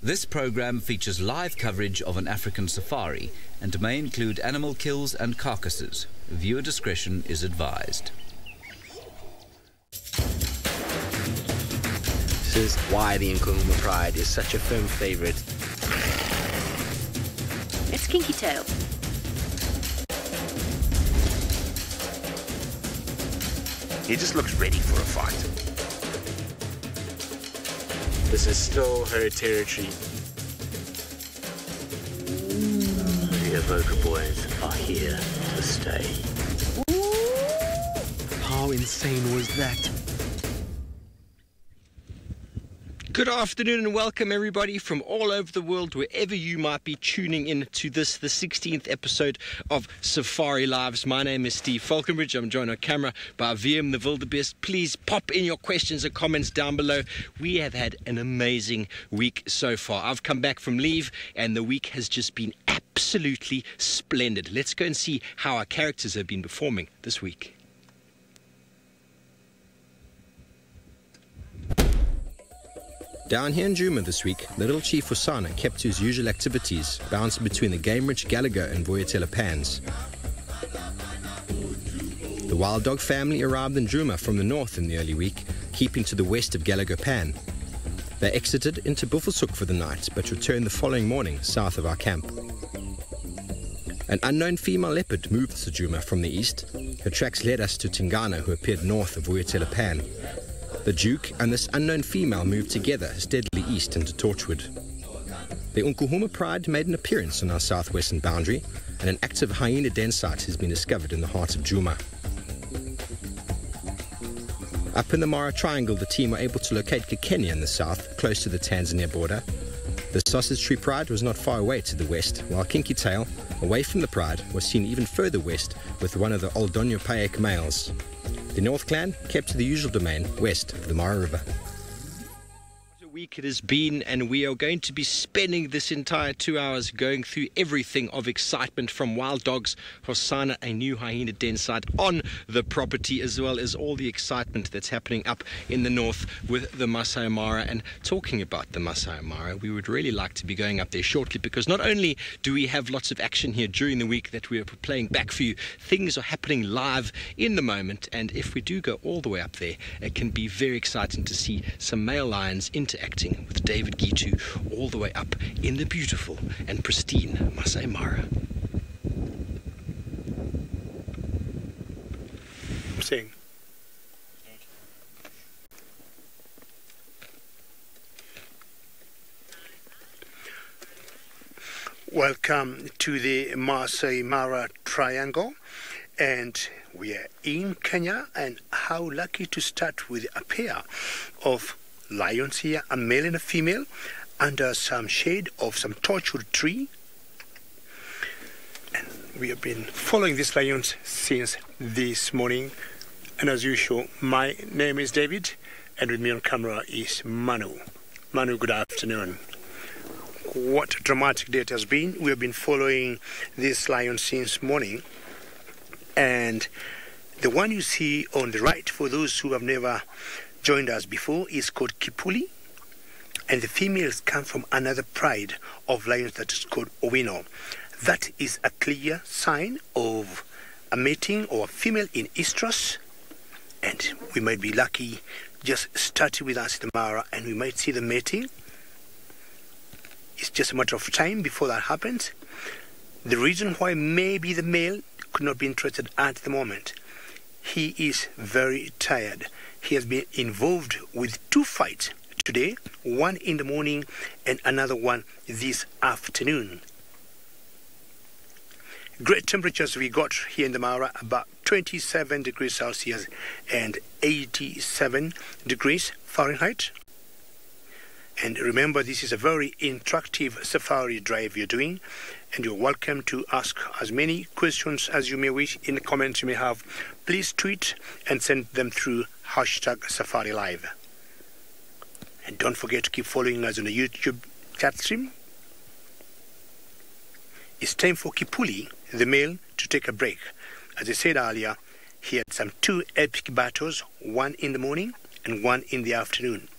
This program features live coverage of an African safari and may include animal kills and carcasses. Viewer discretion is advised. This is why the Niconico Pride is such a firm favourite. It's Kinky Tail. He just looks ready for a fight. This is still her territory. The Evoker boys are here to stay. How insane was that? Good afternoon and welcome everybody from all over the world, wherever you might be tuning in to this, the 16th episode of Safari Lives. My name is Steve Falconbridge. I'm joined on camera by VM the Wildebeest. Please pop in your questions and comments down below. We have had an amazing week so far. I've come back from leave and the week has just been absolutely splendid. Let's go and see how our characters have been performing this week. Down here in Djuma this week, Little Chief Osana kept to his usual activities, bouncing between the game-rich Gallagher and Voyatella pans. The wild dog family arrived in Djuma from the north in the early week, keeping to the west of Gallagher Pan. They exited into Buffelshoek for the night, but returned the following morning south of our camp. An unknown female leopard moved to Djuma from the east. Her tracks led us to Tingana, who appeared north of Voyatella Pan. The Duke and this unknown female moved together steadily east into Torchwood. The Niconico Pride made an appearance on our southwestern boundary, and an active hyena den site has been discovered in the heart of Djuma. Up in the Mara Triangle, the team were able to locate Kenya in the south, close to the Tanzania border. The Sausage Tree Pride was not far away to the west, while Kinky Tail, away from the Pride, was seen even further west with one of the Oldonyo Paek males. The North Clan kept to the usual domain west of the Mara River. Week it has been, and we are going to be spending this entire 2 hours going through everything of excitement, from wild dogs, Hosana, a new hyena den site on the property, as well as all the excitement that's happening up in the north with the Masai Mara. And talking about the Masai Mara, we would really like to be going up there shortly, because not only do we have lots of action here during the week that we are playing back for you, things are happening live in the moment, and if we do go all the way up there, it can be very exciting to see some male lions interacting with David Gitu all the way up in the beautiful and pristine Masai Mara. Sing. Welcome to the Masai Mara Triangle, and we are in Kenya, and how lucky to start with a pair of lions here, a male and a female, under some shade of some torchwood tree. And we have been following these lions since this morning. And as usual, my name is David, and with me on camera is Manu. Manu, good afternoon. What a dramatic day it has been. We have been following these lions since morning. And the one you see on the right, for those who have never joined us before, is called Kipuli, and the females come from another pride of lions that is called Owino. That is a clear sign of a mating or a female in estrus, and we might be lucky just starting with us in the Mara, and we might see the mating. It's just a matter of time before that happens. The reason why maybe the male could not be interested at the moment, he is very tired. He has been involved with 2 fights today, one in the morning and another one this afternoon. Great temperatures we got here in the Mara, about 27 degrees Celsius and 87 degrees Fahrenheit. And remember, this is a very interactive safari drive you're doing, and you're welcome to ask as many questions as you may wish in the comments you may have. Please tweet and send them through #SafariLive. And don't forget to keep following us on the YouTube chat stream. It's time for Kipuli, the male, to take a break. As I said earlier, he had some 2 epic battles, one in the morning and one in the afternoon.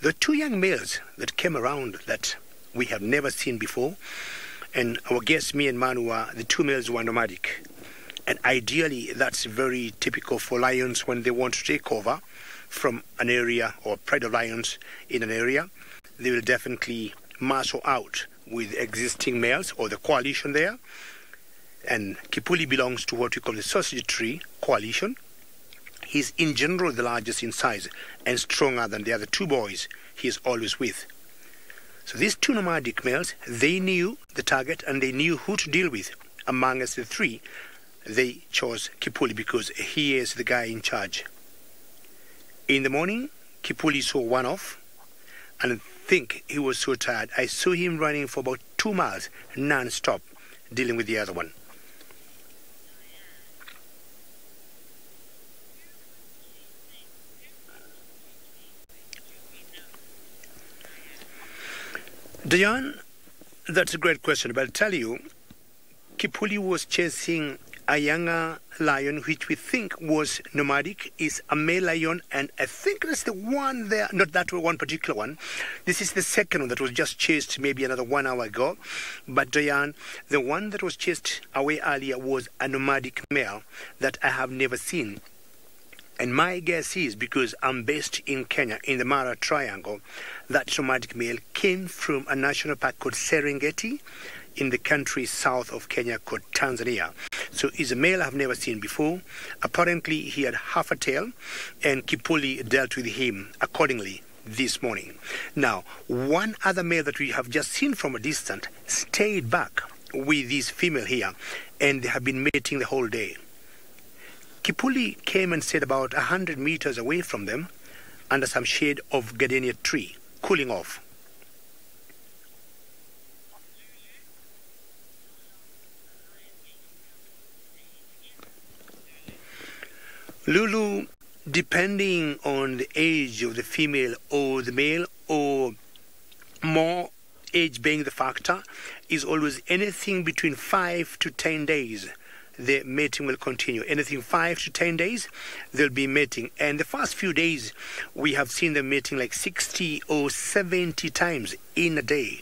The two young males that came around that we have never seen before, and our guests, me and Manu, the two males were nomadic. And ideally, that's very typical for lions when they want to take over from an area or pride of lions in an area. They will definitely marshal out with existing males or the coalition there. And Kipuli belongs to what we call the sausage tree coalition. He's in general the largest in size and stronger than the other two boys he is always with. So these two nomadic males, they knew the target and they knew who to deal with. Among us the three, they chose Kipuli because he is the guy in charge. In the morning, Kipuli saw one off, and I think he was so tired. I saw him running for about 2 miles non-stop, dealing with the other one. Diane, that's a great question, but I'll tell you, Kipuli was chasing a younger lion, which we think was nomadic, is a male lion, and I think that's the one there, not that one particular one. This is the second one that was just chased maybe another 1 hour ago. But Diane, the one that was chased away earlier was a nomadic male that I have never seen. And my guess is, because I'm based in Kenya, in the Mara Triangle, that nomadic male came from a national park called Serengeti, in the country south of Kenya called Tanzania. So he's a male I've never seen before. Apparently he had half a tail, and Kipuli dealt with him accordingly this morning. Now, one other male that we have just seen from a distance stayed back with this female here, and they have been mating the whole day. Kipuli came and stayed about 100 meters away from them under some shade of gardenia tree, cooling off. Lulu, depending on the age of the female or the male, or more age being the factor, is always anything between 5 to 10 days. The mating will continue. Anything 5 to 10 days, they'll be mating. And the first few days, we have seen them mating like 60 or 70 times in a day.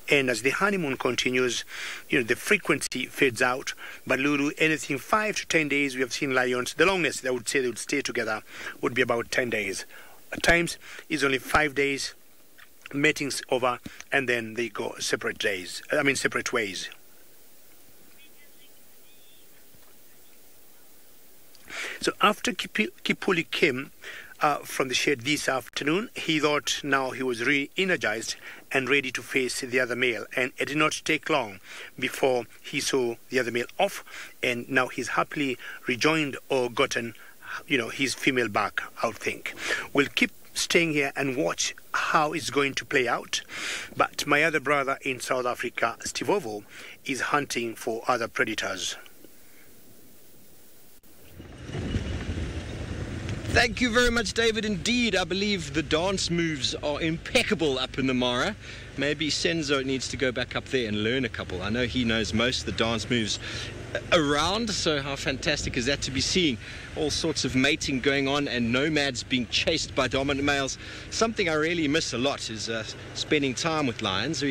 And as the honeymoon continues, the frequency fades out. But Lulu, anything 5 to 10 days, we have seen lions. The longest I would say they would stay together would be about 10 days. At times, it's only 5 days, mating's over, and then they go separate ways. So after Kipuli came from the shed this afternoon, he thought now he was re-energized and ready to face the other male. And it did not take long before he saw the other male off, and now he's happily rejoined or gotten, his female back, I would think. We'll keep staying here and watch how it's going to play out. But my other brother in South Africa, Stivovo, is hunting for other predators. Thank you very much, David. Indeed, I believe the dance moves are impeccable up in the Mara. Maybe Senzo needs to go back up there and learn a couple. I know he knows most of the dance moves around, so how fantastic is that to be seeing all sorts of mating going on and nomads being chased by dominant males. Something I really miss a lot is spending time with lions.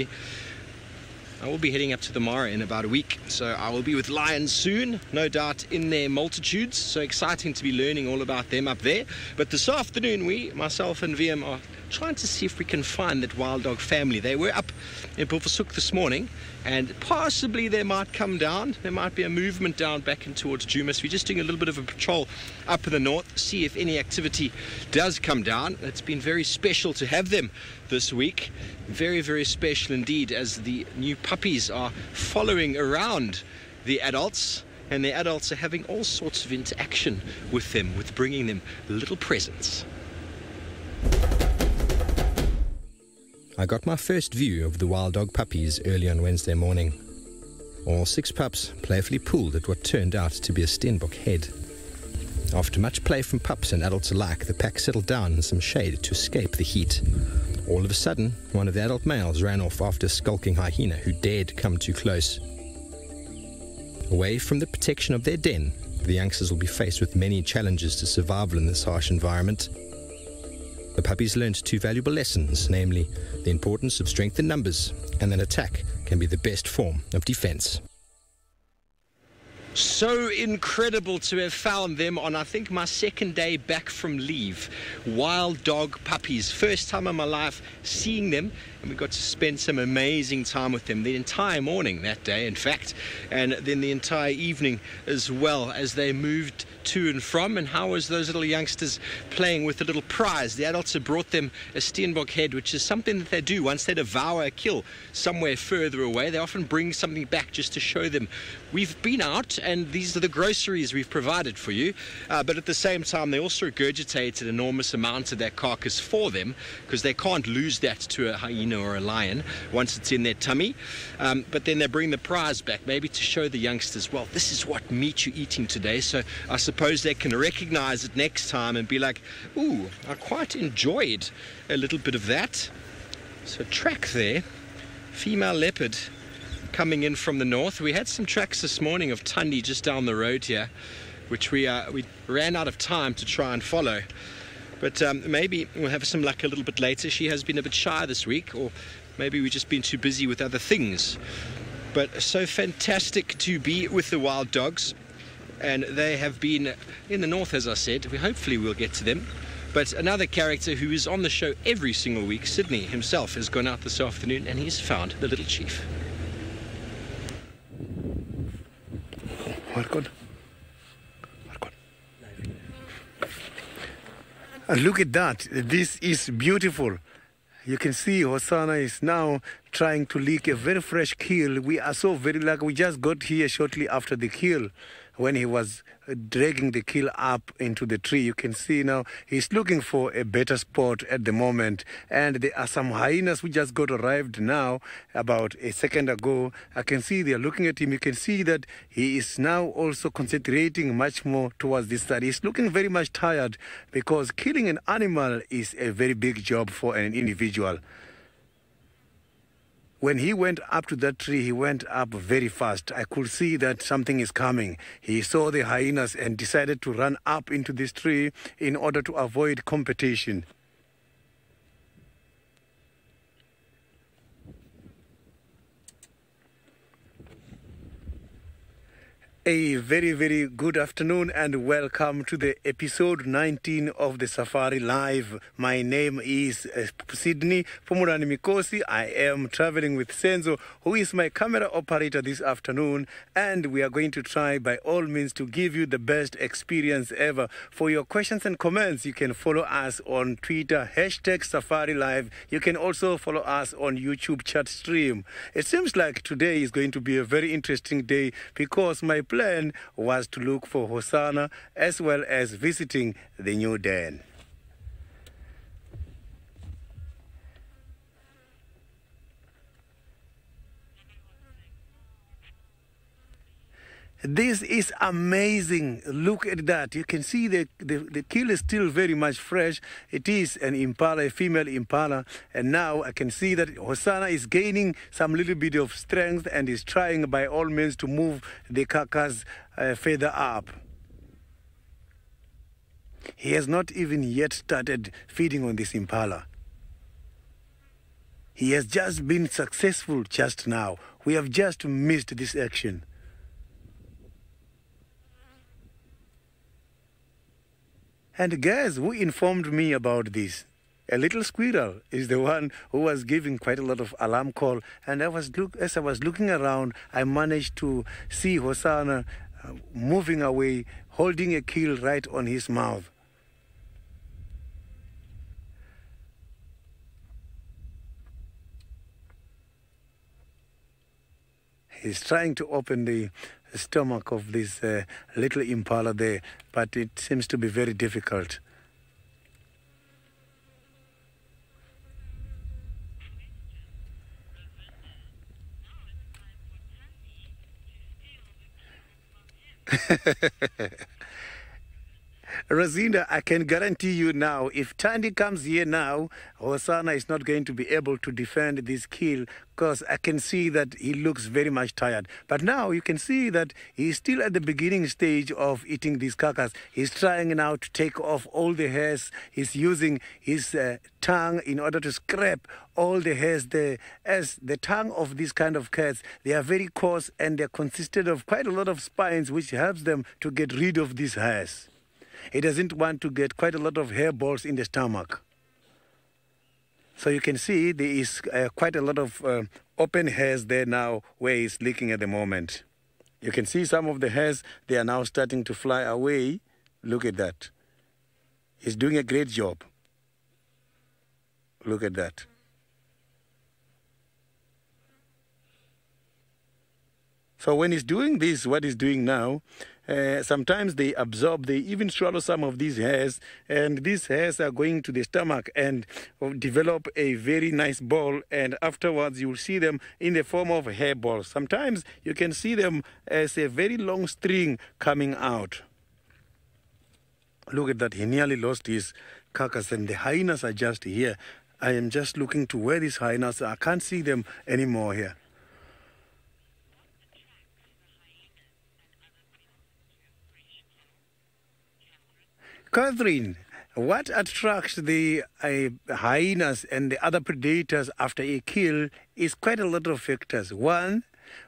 I will be heading up to the Mara in about a week, so I will be with lions soon, no doubt in their multitudes. So exciting to be learning all about them up there. But this afternoon, myself and VM, are trying to see if we can find that wild dog family. They were up in Bulfasuk this morning, and possibly they might come down. There might be a movement down back in towards Jumis. We're just doing a little bit of a patrol up in the north, see if any activity does come down. It's been very special to have them this week. Very, very special indeed, as the new puppies are following around the adults, and the adults are having all sorts of interaction with them, with bringing them little presents. I got my first view of the wild dog puppies early on Wednesday morning. All 6 pups playfully pulled at what turned out to be a Steenbok head. After much play from pups and adults alike, the pack settled down in some shade to escape the heat. All of a sudden, one of the adult males ran off after a skulking hyena who dared come too close. Away from the protection of their den, the youngsters will be faced with many challenges to survival in this harsh environment. The puppies learned two valuable lessons, namely the importance of strength in numbers and that attack can be the best form of defense. So incredible to have found them on, I think, my second day back from leave. Wild dog puppies. First time in my life seeing them, and we got to spend some amazing time with them the entire morning that day, in fact, and then the entire evening as well as they moved to and from. And how was those little youngsters playing with the little prize? The adults had brought them a steenbok head, which is something that they do once they devour a kill somewhere further away. They often bring something back just to show them we've been out and these are the groceries we've provided for you. But at the same time, they also regurgitate an enormous amount of that carcass for them, because they can't lose that to a hyena or a lion once it's in their tummy. But then they bring the prize back, maybe to show the youngsters, well, this is what meat you're eating today. So I suppose they can recognize it next time and be like, ooh, I quite enjoyed a little bit of that. So track there, female leopard coming in from the north. We had some tracks this morning of Tundi just down the road here, which we ran out of time to try and follow. But maybe we'll have some luck a little bit later. She has been a bit shy this week, or maybe we've just been too busy with other things. But so fantastic to be with the wild dogs. And they have been in the north, as I said. Hopefully we'll get to them. But another character who is on the show every single week, Sydney himself, has gone out this afternoon and he's found the little chief. Welcome. And look at that. This is beautiful. You can see Hosanna is now trying to lick a very fresh kill. We are so very lucky. We just got here shortly after the kill, when he was dragging the kill up into the tree. You can see now he's looking for a better spot at the moment. And there are some hyenas who just got arrived now about a second ago. I can see they're looking at him. You can see that he is now also concentrating much more towards this side. He's looking very much tired, because killing an animal is a very big job for an individual. When he went up to that tree, he went up very fast. I could see that something is coming. He saw the hyenas and decided to run up into this tree in order to avoid competition. A very, very good afternoon and welcome to the episode 19 of the Safari Live. My name is Sydney Mikosi. I am traveling with Senzo, who is my camera operator this afternoon, and we are going to try by all means to give you the best experience ever. For your questions and comments, you can follow us on Twitter, #SafariLive. You can also follow us on YouTube chat stream. It seems like today is going to be a very interesting day, because my plan was to look for Hosanna as well as visiting the new den. This is amazing. Look at that. You can see the kill is still very much fresh. It is an impala, a female impala. And now I can see that Hosanna is gaining some little bit of strength and is trying by all means to move the carcass further up. He has not even yet started feeding on this impala. He has just been successful just now. We have just missed this action. And guess who informed me about this? A little squirrel is the one who was giving quite a lot of alarm call. And as I was looking around, I managed to see Hosanna moving away, holding a kill right on his mouth. He's trying to open the stomach of this little impala there, but it seems to be very difficult. Rosinda, I can guarantee you now, if Tandy comes here now, Hosanna is not going to be able to defend this kill, because I can see that he looks very much tired. But now you can see that he's still at the beginning stage of eating this carcass. He's trying now to take off all the hairs. He's using his tongue in order to scrape all the hairs there. As the tongue of these kind of cats, they are very coarse and they're consisted of quite a lot of spines, which helps them to get rid of these hairs. He doesn't want to get quite a lot of hair balls in the stomach. So you can see there is quite a lot of open hairs there now where he's licking at the moment. You can see some of the hairs, they are now starting to fly away. Look at that. He's doing a great job. Look at that. So when he's doing this, what he's doing now, sometimes they absorb, they even swallow some of these hairs, and these hairs are going to the stomach and develop a very nice ball, and afterwards you'll see them in the form of hair balls. Sometimes you can see them as a very long string coming out. Look at that, he nearly lost his carcass, and the hyenas are just here. I am just looking to where these hyenas are. I can't see them anymore here. Catherine, what attracts the hyenas and the other predators after a kill is quite a lot of factors. One,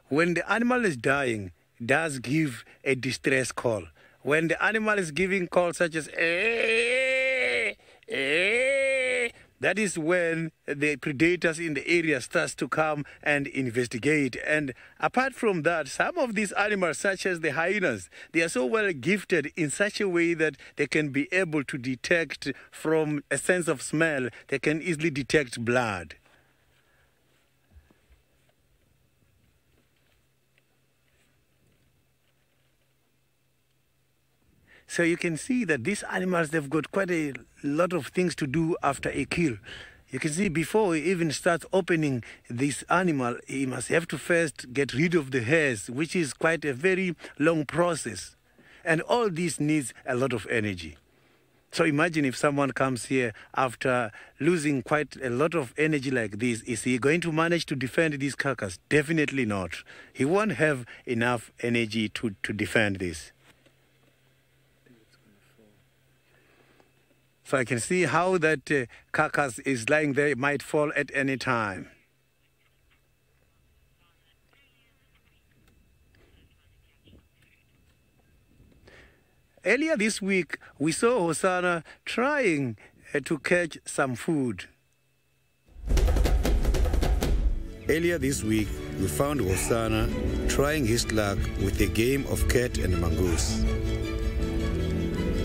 when the animal is dying, it does give a distress call. When the animal is giving calls such as that is when the predators in the area starts to come and investigate. And apart from that, some of these animals, such as the hyenas, they are so well gifted in such a way that they can be able to detect from a sense of smell, they can easily detect blood. So you can see that these animals, they've got quite a lot of things to do after a kill. You can see before he even starts opening this animal, he must have to first get rid of the hairs, which is quite a very long process. And all this needs a lot of energy. So imagine if someone comes here after losing quite a lot of energy like this, is he going to manage to defend this carcass? Definitely not. He won't have enough energy to defend this. So I can see how that carcass is lying there. It might fall at any time. Earlier this week, we saw Hosanna trying to catch some food. Earlier this week, we found Hosanna trying his luck with a game of cat and mongoose.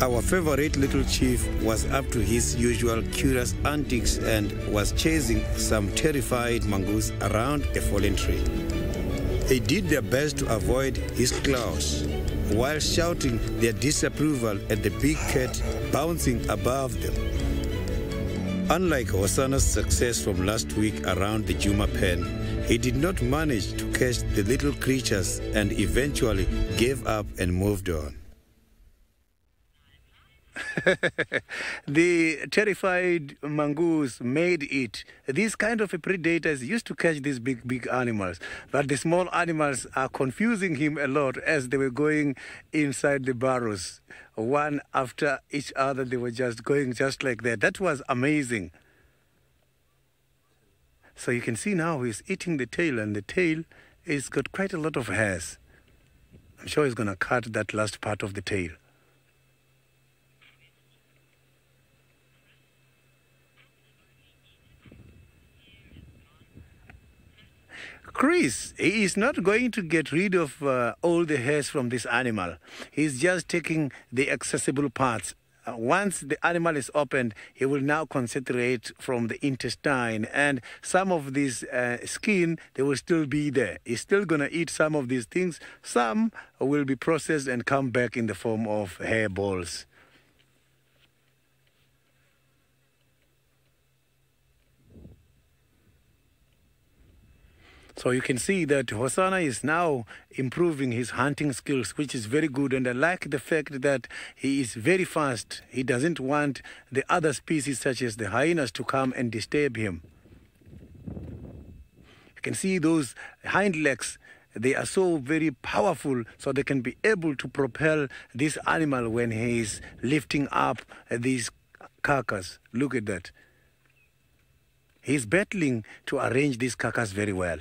Our favorite little chief was up to his usual curious antics and was chasing some terrified mongoose around a fallen tree. They did their best to avoid his claws, while shouting their disapproval at the big cat bouncing above them. Unlike Hosanna's success from last week around the Juma pen, he did not manage to catch the little creatures and eventually gave up and moved on. The terrified mongoose made it. These kind of predators used to catch these big animals, but the small animals are confusing him a lot as they were going inside the burrows. One after each other, they were just going just like that. That was amazing. So you can see now he's eating the tail, and the tail has got quite a lot of hairs. I'm sure he's going to cut that last part of the tail. Chris, he is not going to get rid of all the hairs from this animal. He's just taking the accessible parts. Once the animal is opened, he will now concentrate from the intestine, and some of this skin, they will still be there. He's still going to eat some of these things. Some will be processed and come back in the form of hair balls. So you can see that Hosanna is now improving his hunting skills, which is very good. And I like the fact that he is very fast. He doesn't want the other species such as the hyenas to come and disturb him. You can see those hind legs. They are so very powerful, so they can be able to propel this animal when he is lifting up these carcass. Look at that. He's battling to arrange this carcass very well.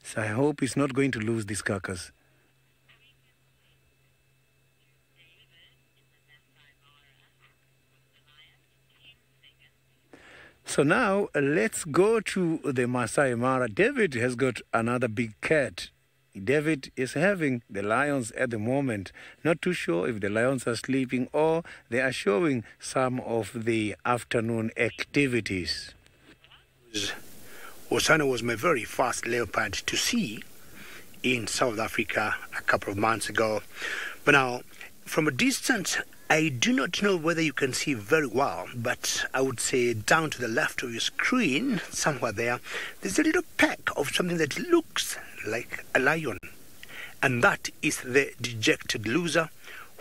So I hope he's not going to lose this carcass. So now let's go to the Masai Mara. David has got another big cat. David is having the lions at the moment. Not too sure if the lions are sleeping or they are showing some of the afternoon activities. Hosanna was my very first leopard to see in South Africa a couple of months ago. But now, from a distance, I do not know whether you can see very well, but I would say down to the left of your screen, somewhere there, there's a little peck of something that looks like a lion. And that is the dejected loser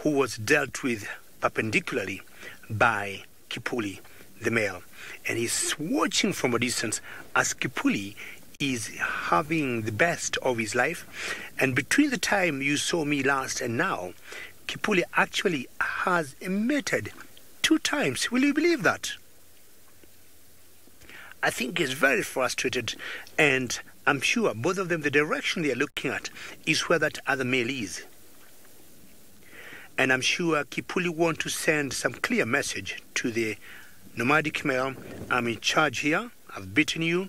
who was dealt with perpendicularly by Kipuli, the male. And he's watching from a distance as Kipuli is having the best of his life. And between the time you saw me last and now, Kipuli actually has mated 2 times. Will you believe that? I think he's very frustrated, and I'm sure both of them, the direction they are looking at is where that other male is. And I'm sure Kipuli wants to send some clear message to the nomadic male. I'm in charge here. I've beaten you.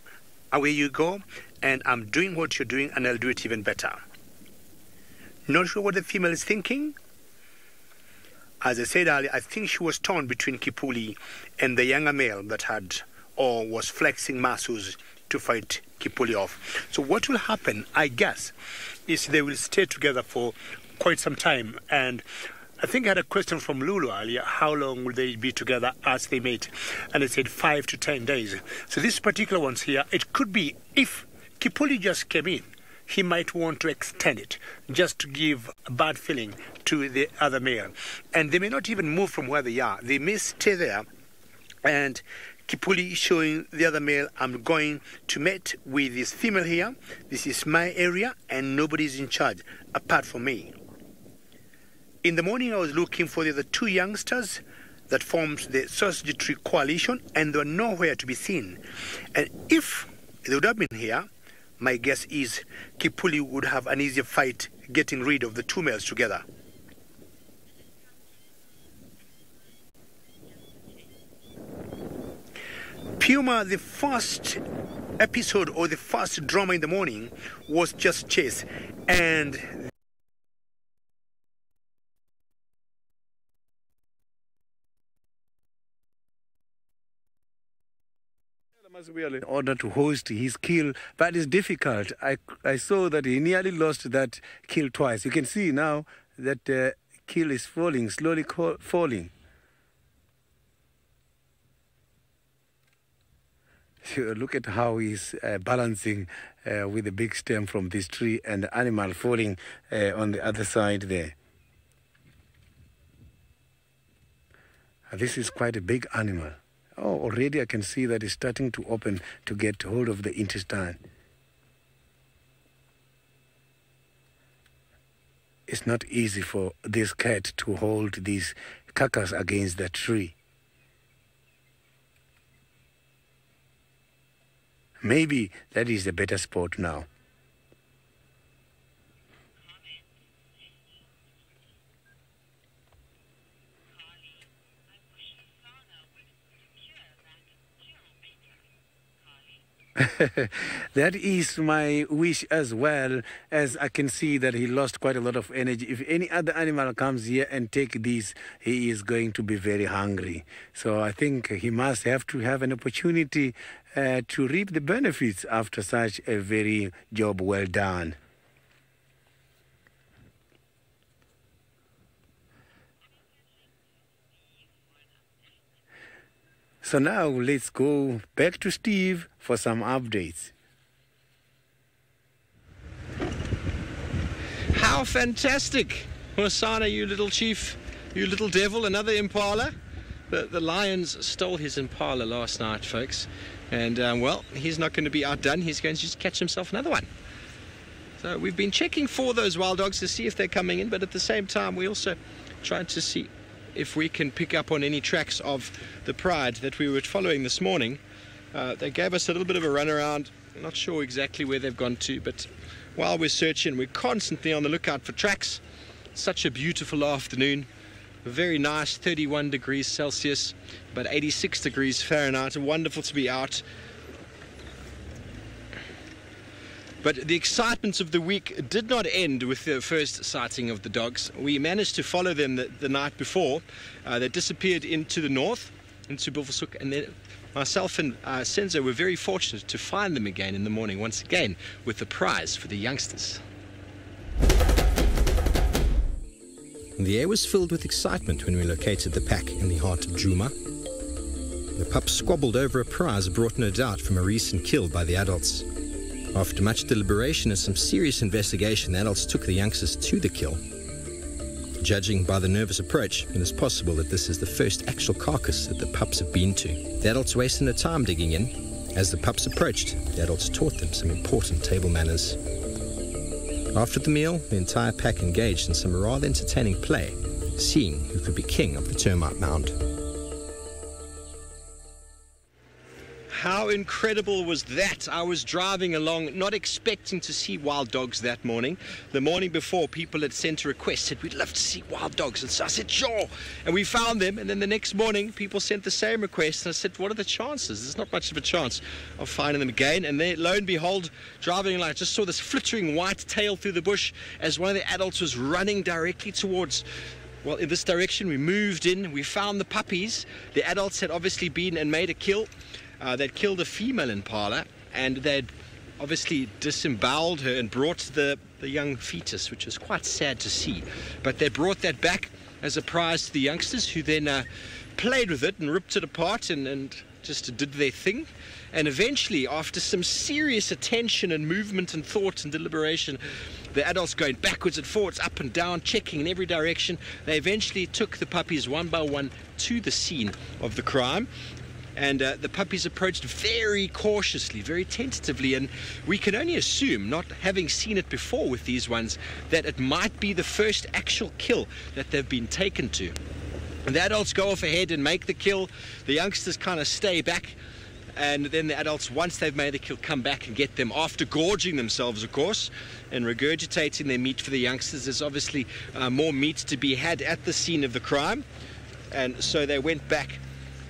Away you go. And I'm doing what you're doing, and I'll do it even better. Not sure what the female is thinking. As I said earlier, I think she was torn between Kipuli and the younger male that had or was flexing muscles to fight Kipuli off. So what will happen, I guess, is they will stay together for quite some time. And I think I had a question from Lulu earlier, how long will they be together as they mate? And I said 5 to 10 days. So these particular ones here, it could be if Kipuli just came in, he might want to extend it just to give a bad feeling to the other male. And they may not even move from where they are. They may stay there, and Kipuli showing the other male, I'm going to mate with this female here. This is my area, and nobody's in charge apart from me. In the morning, I was looking for the other 2 youngsters that forms the Sausage Tree Coalition, and they were nowhere to be seen. And if they would have been here, my guess is Kipuli would have an easier fight getting rid of the 2 males together. Puma, the first episode or the first drama in the morning was just chase, and in order to host his kill, but it's difficult. I saw that he nearly lost that kill twice. You can see now that kill is falling, slowly falling. Look at how he's balancing with the big stem from this tree and the animal falling on the other side there. This is quite a big animal. Oh, already I can see that it's starting to open to get hold of the intestine. It's not easy for this cat to hold this carcass against the tree. Maybe that is a better spot now. That is my wish as well, as I can see that he lost quite a lot of energy. If any other animal comes here and take this, he is going to be very hungry. So I think he must have to have an opportunity to reap the benefits after such a very job well done. So now let's go back to Steve for some updates. How fantastic! Hosana, you little chief, you little devil, another impala. The lions stole his impala last night, folks. And, well, he's not going to be outdone. He's going to just catch himself another one. So we've been checking for those wild dogs to see if they're coming in, but at the same time, we also tried to see if we can pick up on any tracks of the pride that we were following this morning. They gave us a little bit of a runaround. I'm not sure exactly where they've gone to, but while we're searching, we're constantly on the lookout for tracks. Such a beautiful afternoon. Very nice, 31 degrees Celsius, about 86 degrees Fahrenheit. Wonderful to be out. But the excitement of the week did not end with the first sighting of the dogs. We managed to follow them the night before. They disappeared into the north, into Buffelshoek, and then myself and Senzo were very fortunate to find them again in the morning, once again, with the prize for the youngsters. The air was filled with excitement when we located the pack in the heart of Djuma. The pups squabbled over a prize brought no doubt from a recent kill by the adults. After much deliberation and some serious investigation, the adults took the youngsters to the kill. Judging by the nervous approach, it is possible that this is the first actual carcass that the pups have been to. The adults wasted no time digging in. As the pups approached, the adults taught them some important table manners. After the meal, the entire pack engaged in some rather entertaining play, seeing who could be king of the termite mound. How incredible was that? I was driving along, not expecting to see wild dogs that morning. The morning before, people had sent a request, said, we'd love to see wild dogs. And so I said, sure. And we found them. And then the next morning, people sent the same request. And I said, what are the chances? There's not much of a chance of finding them again. And then, lo and behold, driving along, I just saw this flittering white tail through the bush as one of the adults was running directly towards, well, in this direction. We moved in. We found the puppies. The adults had obviously been and made a kill. They'd killed a female impala, and they'd obviously disemboweled her and brought the young fetus, which was quite sad to see. But they brought that back as a prize to the youngsters, who then played with it and ripped it apart and just did their thing. And eventually, after some serious attention and movement and thought and deliberation, the adults going backwards and forwards, up and down, checking in every direction, they eventually took the puppies one by one to the scene of the crime. And the puppies approached very cautiously, very tentatively, and we can only assume, not having seen it before with these ones, that it might be the first actual kill that they've been taken to. And the adults go off ahead and make the kill. The youngsters kind of stay back, and then the adults, once they've made the kill, come back and get them, after gorging themselves, of course, and regurgitating their meat for the youngsters. There's obviously more meat to be had at the scene of the crime, and so they went back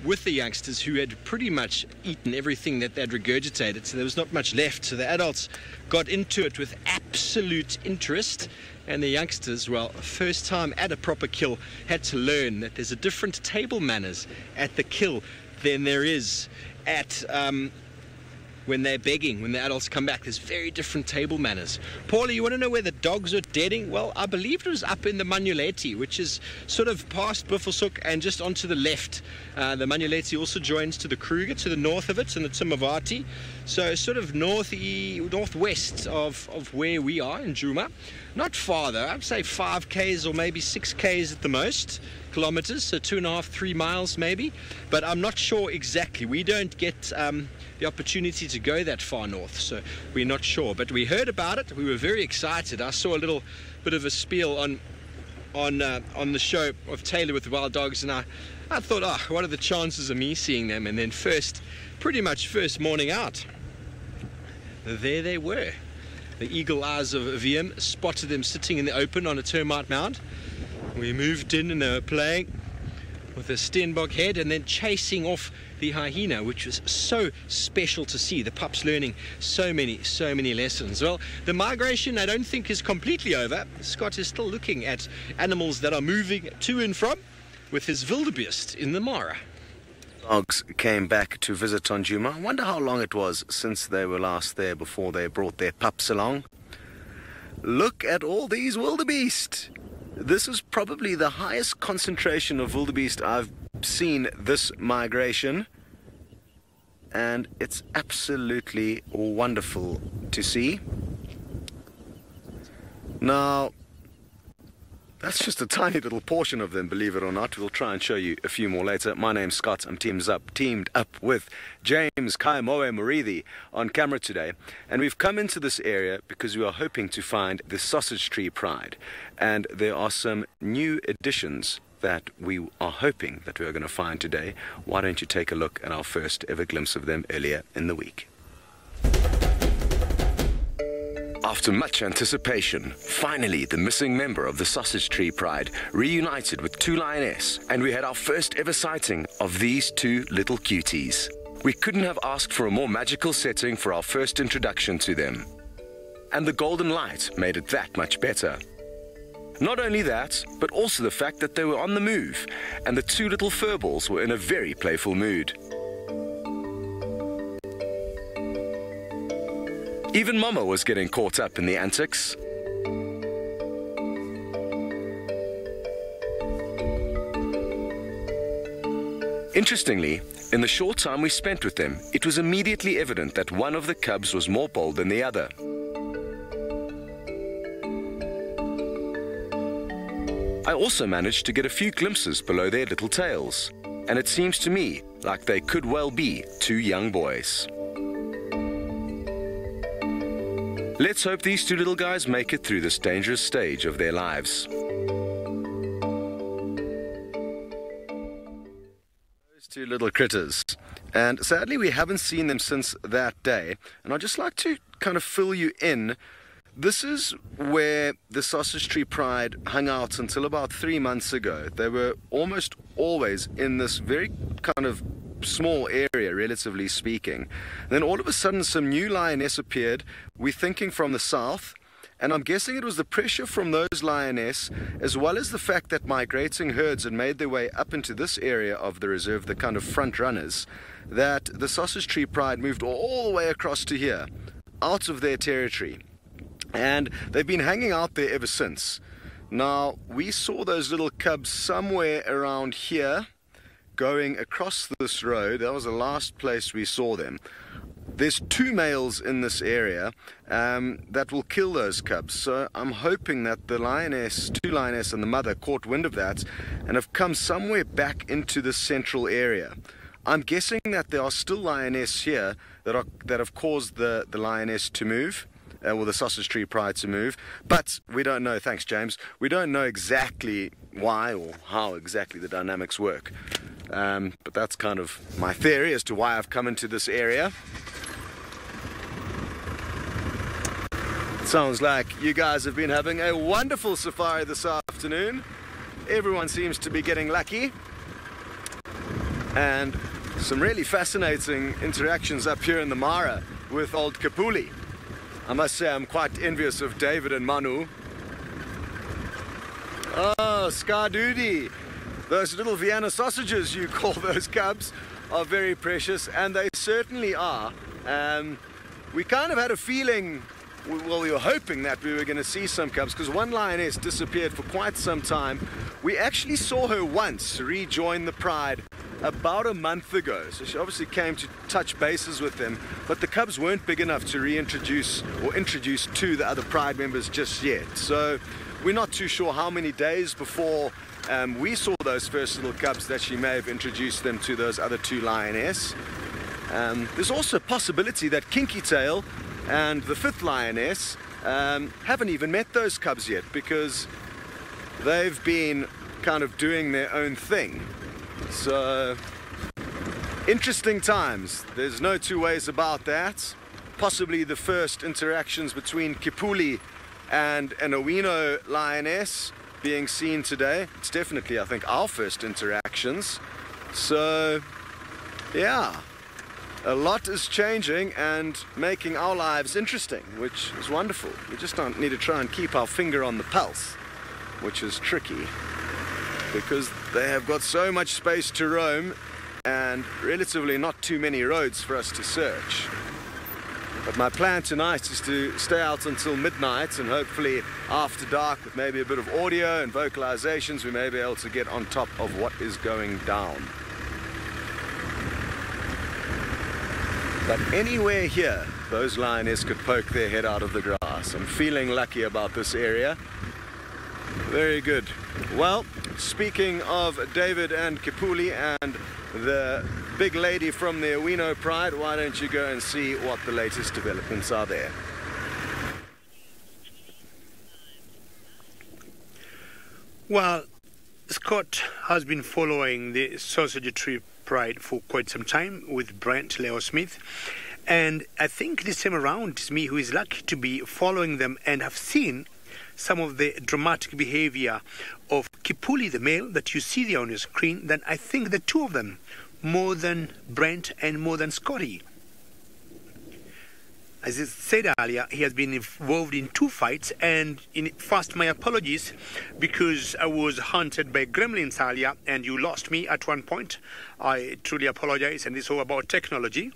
with the youngsters, who had pretty much eaten everything that they'd regurgitated, so there was not much left. So the adults got into it with absolute interest, and the youngsters, well, first time at a proper kill, had to learn that there's a different table manners at the kill than there is at when they're begging, when the adults come back. There's very different table manners. Paula, you want to know where the dogs are deading? Well, I believe it was up in the Manuleti, which is sort of past Buffelshoek and just onto the left. The Manuleti also joins to the Kruger, to the north of it, and the Timavati. So sort of northwest of where we are in Djuma. Not far though, I'd say 5 k's or maybe 6 k's at the most. Kilometers, so 2.5, 3 miles maybe, but I'm not sure exactly. We don't get the opportunity to go that far north, so we're not sure, but we heard about it. We were very excited. I saw a little bit of a spiel on the show of Taylor with the Wild Dogs, and I thought, oh, what are the chances of me seeing them? And then pretty much first morning out, there they were. The eagle eyes of VM spotted them sitting in the open on a termite mound. We moved in and they were playing with a Steenbok head and then chasing off the hyena, which was so special to see. The pups learning so many lessons. Well, the migration I don't think is completely over. Scott is still looking at animals that are moving to and from with his wildebeest in the Mara. Dogs came back to visit on Djuma. I wonder how long it was since they were last there before they brought their pups along. Look at all these wildebeest. This is probably the highest concentration of wildebeest I've seen this migration. and it's absolutely wonderful to see. Now, that's just a tiny little portion of them, believe it or not. We'll try and show you a few more later. My name's Scott. I'm teamed up with James Kaimoe Murithi on camera today. And we've come into this area because we are hoping to find the Sausage Tree Pride. And there are some new additions that we are hoping that we are going to find today. Why don't you take a look at our first ever glimpse of them earlier in the week. After much anticipation, finally the missing member of the Sausage Tree Pride reunited with two lioness, and we had our first ever sighting of these two little cuties. We couldn't have asked for a more magical setting for our first introduction to them. And the golden light made it that much better. Not only that, but also the fact that they were on the move, and the two little furballs were in a very playful mood. Even Mama was getting caught up in the antics. Interestingly, in the short time we spent with them, it was immediately evident that one of the cubs was more bold than the other. I also managed to get a few glimpses below their little tails, and it seems to me like they could well be two young boys. Let's hope these two little guys make it through this dangerous stage of their lives. Those two little critters. And sadly we haven't seen them since that day. And I'd just like to kind of fill you in. This is where the Sausage Tree Pride hung out until about 3 months ago. They were almost always in this very kind of small area, relatively speaking. And then all of a sudden some new lioness appeared, we're thinking from the south, and I'm guessing it was the pressure from those lioness as well as the fact that migrating herds had made their way up into this area of the reserve, the kind of front runners, that the Sausage Tree Pride moved all the way across to here, out of their territory, and they've been hanging out there ever since. Now, we saw those little cubs somewhere around here going across this road. That was the last place we saw them. There's two males in this area that will kill those cubs, so I'm hoping that the two lioness and the mother caught wind of that and have come somewhere back into the central area. I'm guessing that there are still lioness here that have caused the lioness to move, or the Sausage Tree Pride to move, but we don't know. Thanks, James. We don't know exactly why or how exactly the dynamics work. But that's kind of my theory as to why I've come into this area. It sounds like you guys have been having a wonderful safari this afternoon. Everyone seems to be getting lucky. And some really fascinating interactions up here in the Mara with old Kipuli. I must say I'm quite envious of David and Manu. Oh, Skadoody. Those little Vienna sausages you call those cubs are very precious, and they certainly are. We kind of had a feeling, well, we were hoping that we were going to see some cubs, because one lioness disappeared for quite some time. We actually saw her once rejoin the Pride about a month ago, so she obviously came to touch bases with them, but the cubs weren't big enough to reintroduce or introduce to the other Pride members just yet. So we're not too sure how many days before we saw those first little cubs that she may have introduced them to those other two lioness. There's also a possibility that Kinky Tail and the fifth lioness haven't even met those cubs yet, because they've been kind of doing their own thing. So, interesting times. There's no two ways about that. Possibly the first interactions between Kipuli and an Owino lioness being seen today. It's definitely, I think, our first interactions. So, yeah, a lot is changing and making our lives interesting, which is wonderful. We just don't need to try and keep our finger on the pulse, which is tricky, because they have got so much space to roam and relatively not too many roads for us to search. But my plan tonight is to stay out until midnight, and hopefully after dark, with maybe a bit of audio and vocalizations, we may be able to get on top of what is going down. But anywhere here, those lioness could poke their head out of the grass. I'm feeling lucky about this area. Very good. Well, speaking of David and Kipuli and the big lady from the Owino Pride, why don't you go and see what the latest developments are there? Well, Scott has been following the Sausage Tree Pride for quite some time with Brent Leo Smith, and I think this time around it's me who is lucky to be following them and have seen some of the dramatic behavior of Kipuli, the male that you see there on your screen. Then I think the two of them, more than Brent and more than Scotty. As I said earlier, he has been involved in 2 fights, and first my apologies because I was hunted by gremlins earlier and you lost me at one point. I truly apologize, and this is all about technology.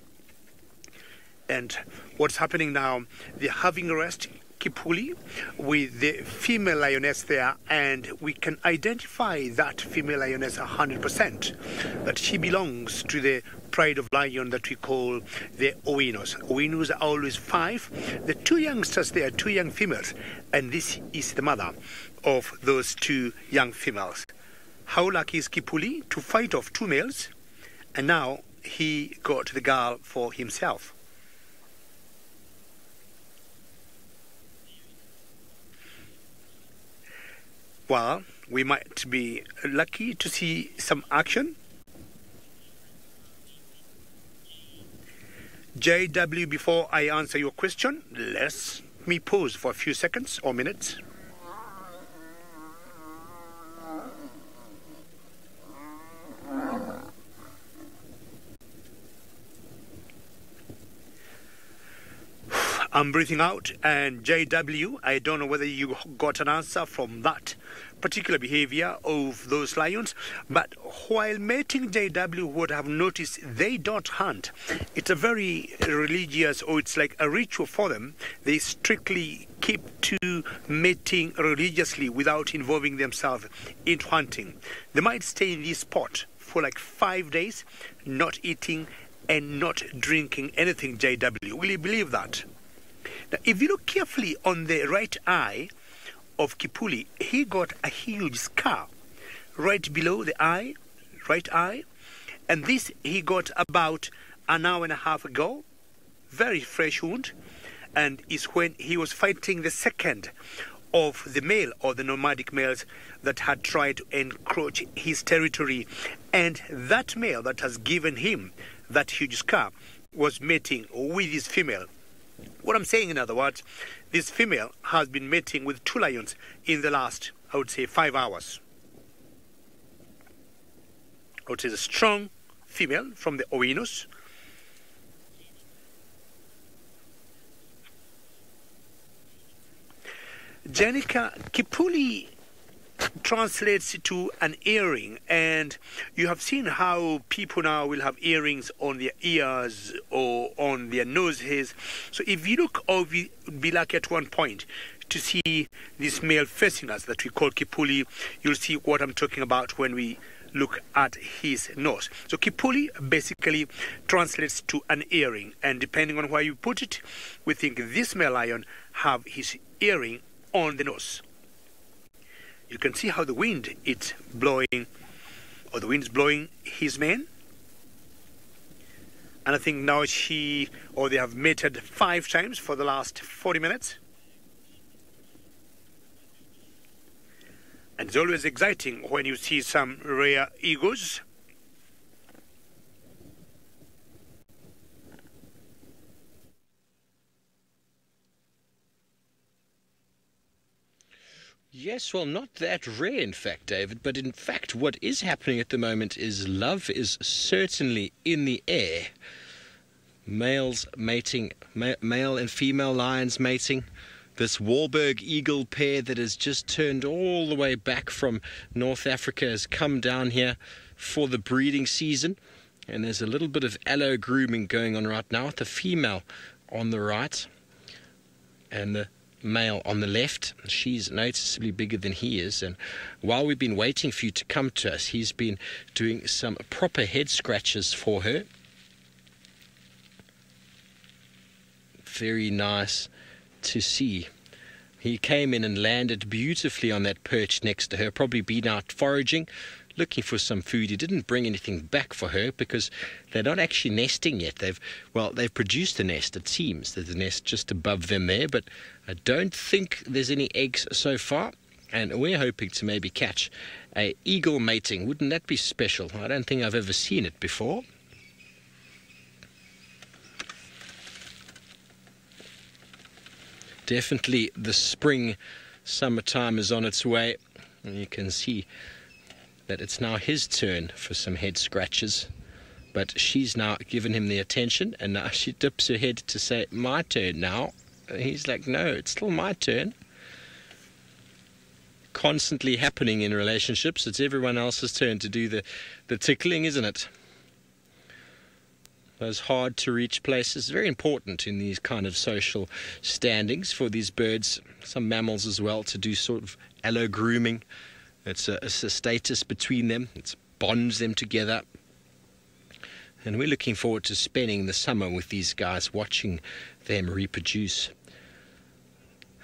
And what's happening now, they're having arrest Kipuli with the female lioness there, and we can identify that female lioness 100%, that she belongs to the pride of lion that we call the Owinos. Owinos are always 5. The 2 youngsters there, 2 young females, and this is the mother of those 2 young females. How lucky is Kipuli to fight off 2 males, and now he got the girl for himself. Well, we might be lucky to see some action. JW, before I answer your question, let me pause for a few seconds or minutes. I'm breathing out, and JW, I don't know whether you got an answer from that particular behavior of those lions, but while mating, JW would have noticed they don't hunt. It's a very religious, or it's like a ritual for them. They strictly keep to mating religiously without involving themselves into hunting. They might stay in this spot for like 5 days, not eating and not drinking anything, JW. Will you believe that? Now, if you look carefully on the right eye of Kipuli, he got a huge scar right below the eye, right eye, and this he got about an hour and a half ago. Very fresh wound, and is when he was fighting the second of the male or the nomadic males that had tried to encroach his territory, and that male that has given him that huge scar was mating with his female. What I'm saying, in other words, this female has been mating with 2 lions in the last, I would say, 5 hours. I would say a strong female from the Owinos. Janica, Kipuli translates to an earring, and you have seen how people now will have earrings on their ears or on their noses. So if you look, or be lucky at one point to see this male facing us that we call Kipuli, you'll see what I'm talking about when we look at his nose. So Kipuli basically translates to an earring, and depending on where you put it, we think this male lion have his earring on the nose. You can see how the wind is blowing, or the wind's blowing his mane. And I think now they have mated 5 times for the last 40 minutes. And it's always exciting when you see some rare egos. Yes, well, not that rare, in fact, David, but in fact what is happening at the moment is love is certainly in the air. Males mating, male and female lions mating. This Wahlberg eagle pair that has just turned all the way back from North Africa has come down here for the breeding season. And there's a little bit of allo grooming going on right now with the female on the right and the male on the left. She's noticeably bigger than he is, and while we've been waiting for you to come to us, he's been doing some proper head scratches for her. very nice to see. He came in and landed beautifully on that perch next to her, probably been out foraging, looking for some food. He didn't bring anything back for her because they're not actually nesting yet. They've produced a nest, it seems. There's a nest just above them there, but I don't think there's any eggs so far. And we're hoping to maybe catch a eagle mating. Wouldn't that be special? I don't think I've ever seen it before. Definitely the spring, summertime is on its way. And you can see that it's now his turn for some head scratches. But she's now given him the attention, and now she dips her head to say, my turn now. And he's like, no, it's still my turn. Constantly happening in relationships. It's everyone else's turn to do the tickling, isn't it? Those hard to reach places, very important in these kind of social standings for these birds, some mammals as well, to do sort of allo grooming. It's a status between them. It bonds them together. And we're looking forward to spending the summer with these guys, watching them reproduce.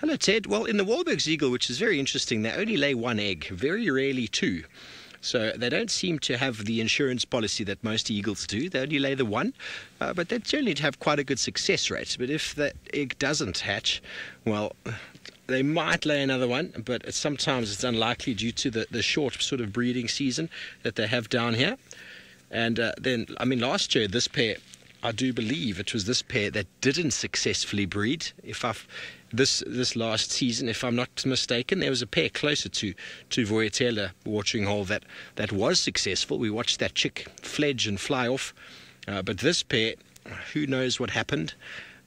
Hello, Ted. Well, in the Wahlberg's eagle, which is very interesting, they only lay one egg, very rarely two. So they don't seem to have the insurance policy that most eagles do. They only lay the one, but they generally have quite a good success rate. But if that egg doesn't hatch, well, they might lay another one, but sometimes it's unlikely due to the short sort of breeding season that they have down here. And then, I mean, last year, this pair, I do believe it was this pair that didn't successfully breed. This last season, if I'm not mistaken, there was a pair closer to Voyatella watering hole that was successful. We watched that chick fledge and fly off. But this pair, who knows what happened?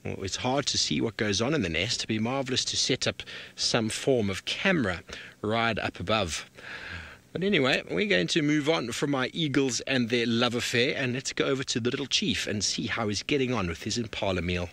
Well, it's hard to see what goes on in the nest. It'd be marvelous to set up some form of camera right up above. But anyway, we're going to move on from my eagles and their love affair, and let's go over to the little chief and see how he's getting on with his impala meal.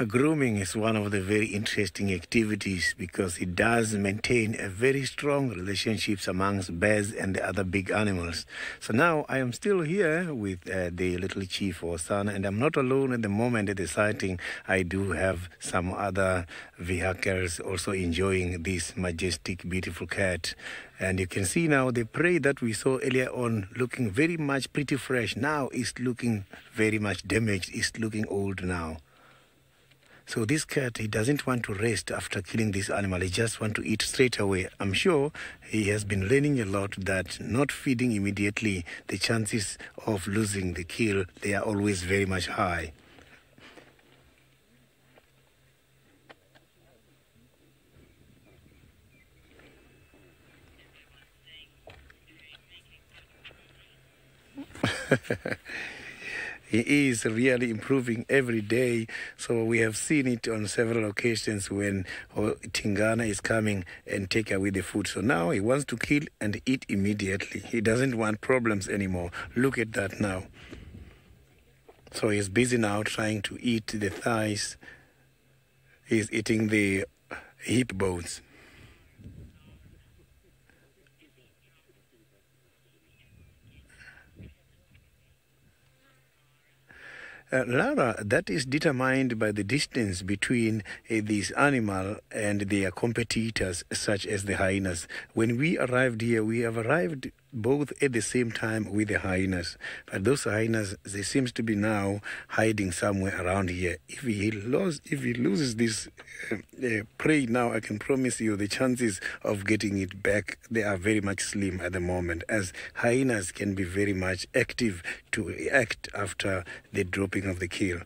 Grooming is one of the very interesting activities because it does maintain a very strong relationships amongst bears and the other big animals. So now I am still here with the little chief Hosana, and I'm not alone at the moment at the sighting. I do have some other vehicles also enjoying this majestic, beautiful cat. And you can see now the prey that we saw earlier on looking very much pretty fresh. Now is looking very much damaged. It's looking old now. So this cat, he doesn't want to rest after killing this animal. He just wants to eat straight away. I'm sure he has been learning a lot that not feeding immediately, the chances of losing the kill, they are always very much high. He is really improving every day. So we have seen it on several occasions when Tingana is coming and take away the food. So now he wants to kill and eat immediately. He doesn't want problems anymore. Look at that now. So he's busy now trying to eat the thighs. He's eating the hip bones. Laura, that is determined by the distance between this animal and their competitors, such as the hyenas. When we arrived here, we have arrived both at the same time with the hyenas. But those hyenas, they seem to be now hiding somewhere around here. If he loses this prey now, I can promise you the chances of getting it back, they are very much slim at the moment, as hyenas can be very much active to react after the dropping of the kill.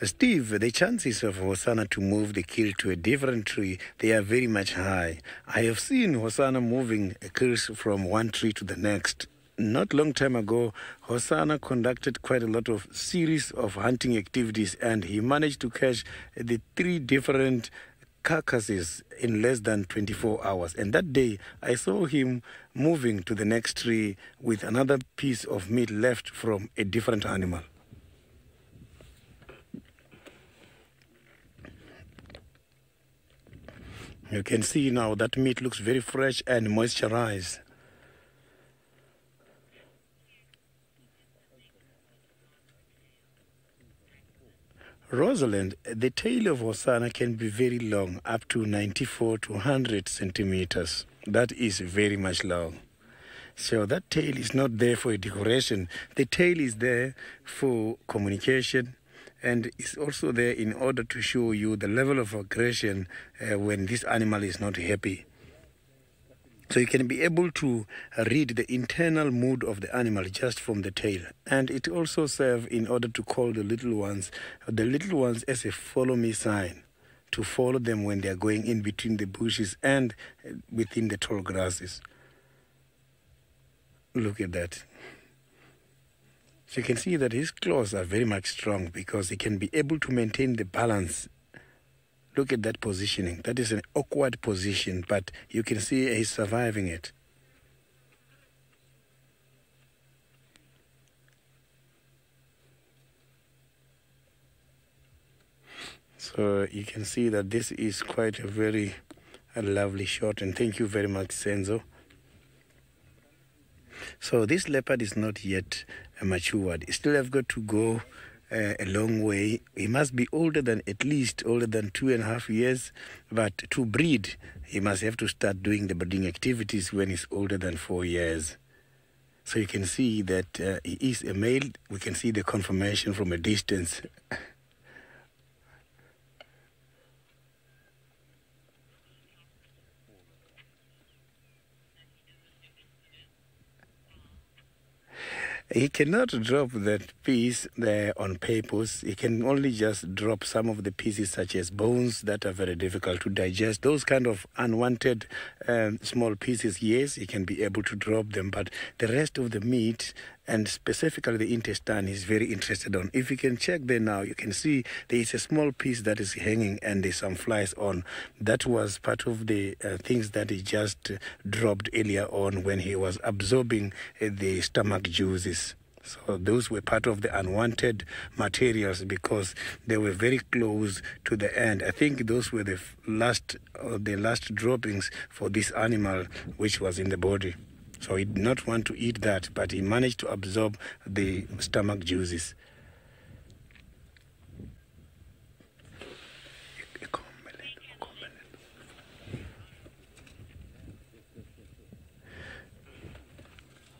Steve, the chances of Hosana to move the kill to a different tree, they are very much high. I have seen Hosana moving kills from one tree to the next. Not long time ago, Hosana conducted quite a lot of series of hunting activities, and he managed to catch the 3 different carcasses in less than 24 hours. And that day, I saw him moving to the next tree with another piece of meat left from a different animal. You can see now that meat looks very fresh and moisturized. Rosalind, the tail of Hosanna can be very long, up to 94 to 100 centimeters. That is very much long. So that tail is not there for decoration. The tail is there for communication, and it's also there in order to show you the level of aggression when this animal is not happy. So you can be able to read the internal mood of the animal just from the tail. And it also serves in order to call the little ones as a follow me sign, to follow them when they are going in between the bushes and within the tall grasses. Look at that. So you can see that his claws are very much strong because he can be able to maintain the balance. Look at that positioning. That is an awkward position, but you can see he's surviving it. So you can see that this is quite a very lovely shot, and thank you very much, Senzo. So this leopard is not yet matured. Still have got to go a long way. He must be at least older than 2.5 years, but to breed, he must have to start doing the breeding activities when he's older than 4 years. So you can see that he is a male. We can see the confirmation from a distance. He cannot drop that piece there on purpose. He can only just drop some of the pieces such as bones that are very difficult to digest. Those kind of unwanted small pieces, yes, he can be able to drop them. But the rest of the meat, and specifically the intestine, he's very interested on. If you can check there now, you can see there is a small piece that is hanging and there's some flies on. That was part of the things that he just dropped earlier on when he was absorbing the stomach juices. So those were part of the unwanted materials because they were very close to the end. I think those were the last droppings for this animal which was in the body. So he did not want to eat that, but he managed to absorb the stomach juices.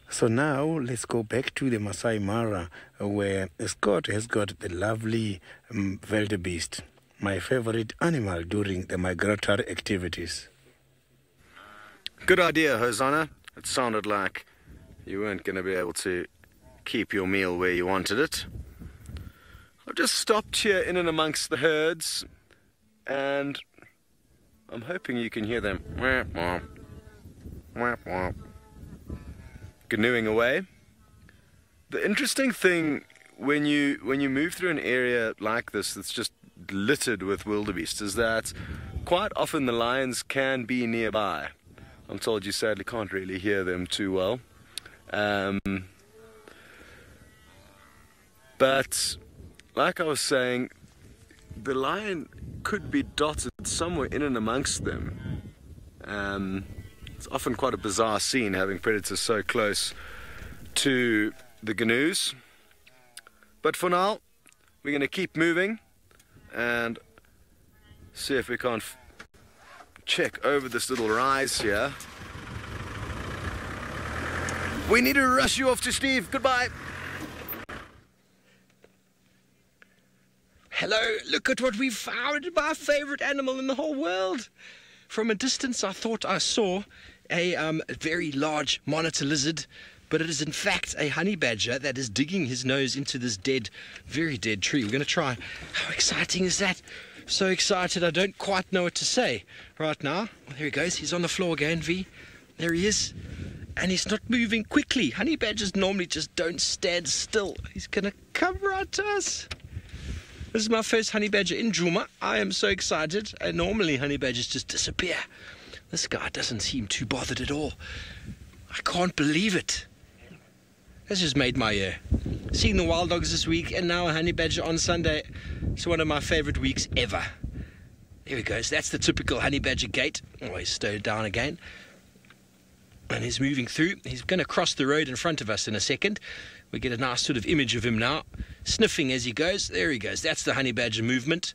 So now let's go back to the Masai Mara, where Scott has got the lovely wildebeest, my favorite animal during the migratory activities. Good idea, Hosanna. It sounded like you weren't going to be able to keep your meal where you wanted it. I've just stopped here in and amongst the herds, and I'm hoping you can hear them canoeing away. The interesting thing when you move through an area like this that's just littered with wildebeest is that quite often the lions can be nearby. I'm told you sadly can't really hear them too well. But like I was saying, the lion could be dotted somewhere in and amongst them. It's often quite a bizarre scene having predators so close to the gnu's. But for now, we're going to keep moving and see if we can't check over this little rise here. We need to rush you off to Steve. Goodbye. Hello, look at what we found. My favorite animal in the whole world. From a distance, I thought I saw a very large monitor lizard, but it is in fact a honey badger that is digging his nose into this very dead tree. We're going to try. How exciting is that? So excited, I don't quite know what to say right now. Well, there he goes. He's on the floor again, V. There he is. And he's not moving quickly. Honey badgers normally just don't stand still. He's going to come right to us. This is my first honey badger in Djuma. I am so excited. And normally honey badgers just disappear. This guy doesn't seem too bothered at all. I can't believe it. This just made my year. Seeing the wild dogs this week and now a honey badger on Sunday. It's one of my favorite weeks ever. There he goes. That's the typical honey badger gait. Oh, he's stowed down again. And he's moving through. He's going to cross the road in front of us in a second. We get a nice sort of image of him now, sniffing as he goes. There he goes. That's the honey badger movement.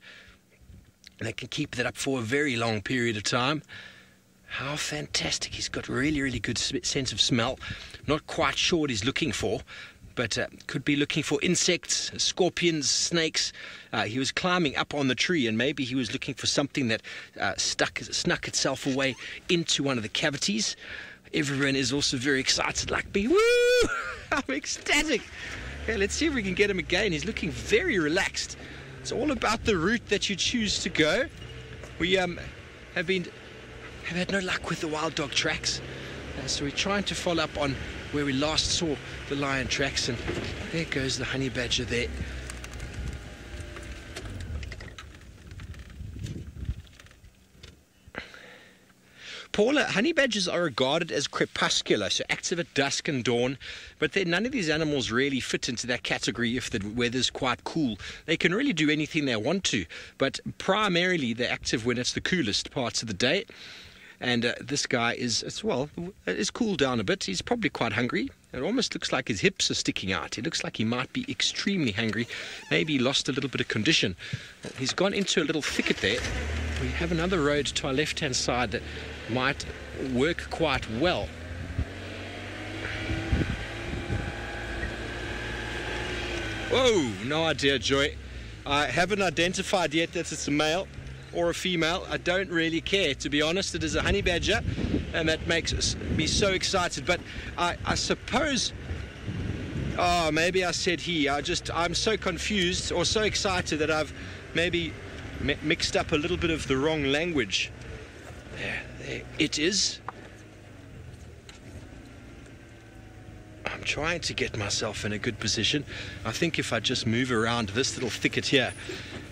And they can keep that up for a very long period of time. How fantastic. He's got really, really good sense of smell. Not quite sure what he's looking for, but could be looking for insects, scorpions, snakes. He was climbing up on the tree, and maybe he was looking for something that snuck itself away into one of the cavities. Everyone is also very excited like me. Woo! I'm ecstatic. Okay, let's see if we can get him again. He's looking very relaxed. It's all about the route that you choose to go. We have had no luck with the wild dog tracks, so we're trying to follow up on where we last saw the lion tracks, and there goes the honey badger there. Paula, honey badgers are regarded as crepuscular, so active at dusk and dawn, but none of these animals really fit into that category if the weather's quite cool. They can really do anything they want to, but primarily they're active when it's the coolest parts of the day. And this guy is cooled down a bit. He's probably quite hungry. It almost looks like his hips are sticking out. He looks like he might be extremely hungry. Maybe he lost a little bit of condition. He's gone into a little thicket there. We have another road to our left-hand side that might work quite well. Whoa, no idea, Joy. I haven't identified yet that it's a male or a female. I don't really care, to be honest. It is a honey badger, and that makes me so excited. But I suppose, maybe I said he. I'm so confused or so excited that I've maybe mixed up a little bit of the wrong language. There it is. I'm trying to get myself in a good position. I think if I just move around this little thicket here.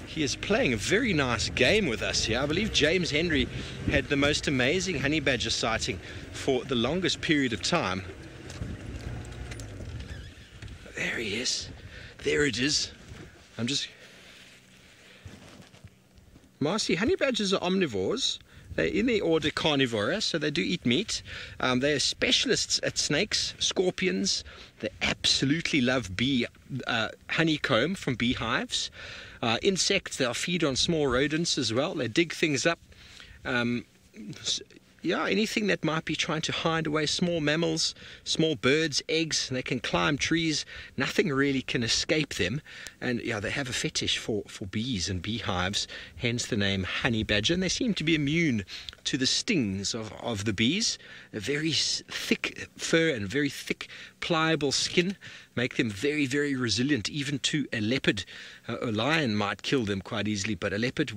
He is playing a very nice game with us here. I believe James Henry had the most amazing honey badger sighting for the longest period of time. There he is. There it is. Marcy, honey badgers are omnivores. They're in the order Carnivora, so they do eat meat. They are specialists at snakes, scorpions. They absolutely love honeycomb from beehives. Insects, they'll feed on small rodents as well. They dig things up. Anything that might be trying to hide away, small mammals, small birds, eggs. They can climb trees. Nothing really can escape them. And they have a fetish for bees and beehives, hence the name honey badger. And they seem to be immune to the stings of the bees. A very thick fur and very thick, pliable skin make them very, very resilient, even to a leopard. A lion might kill them quite easily, but a leopard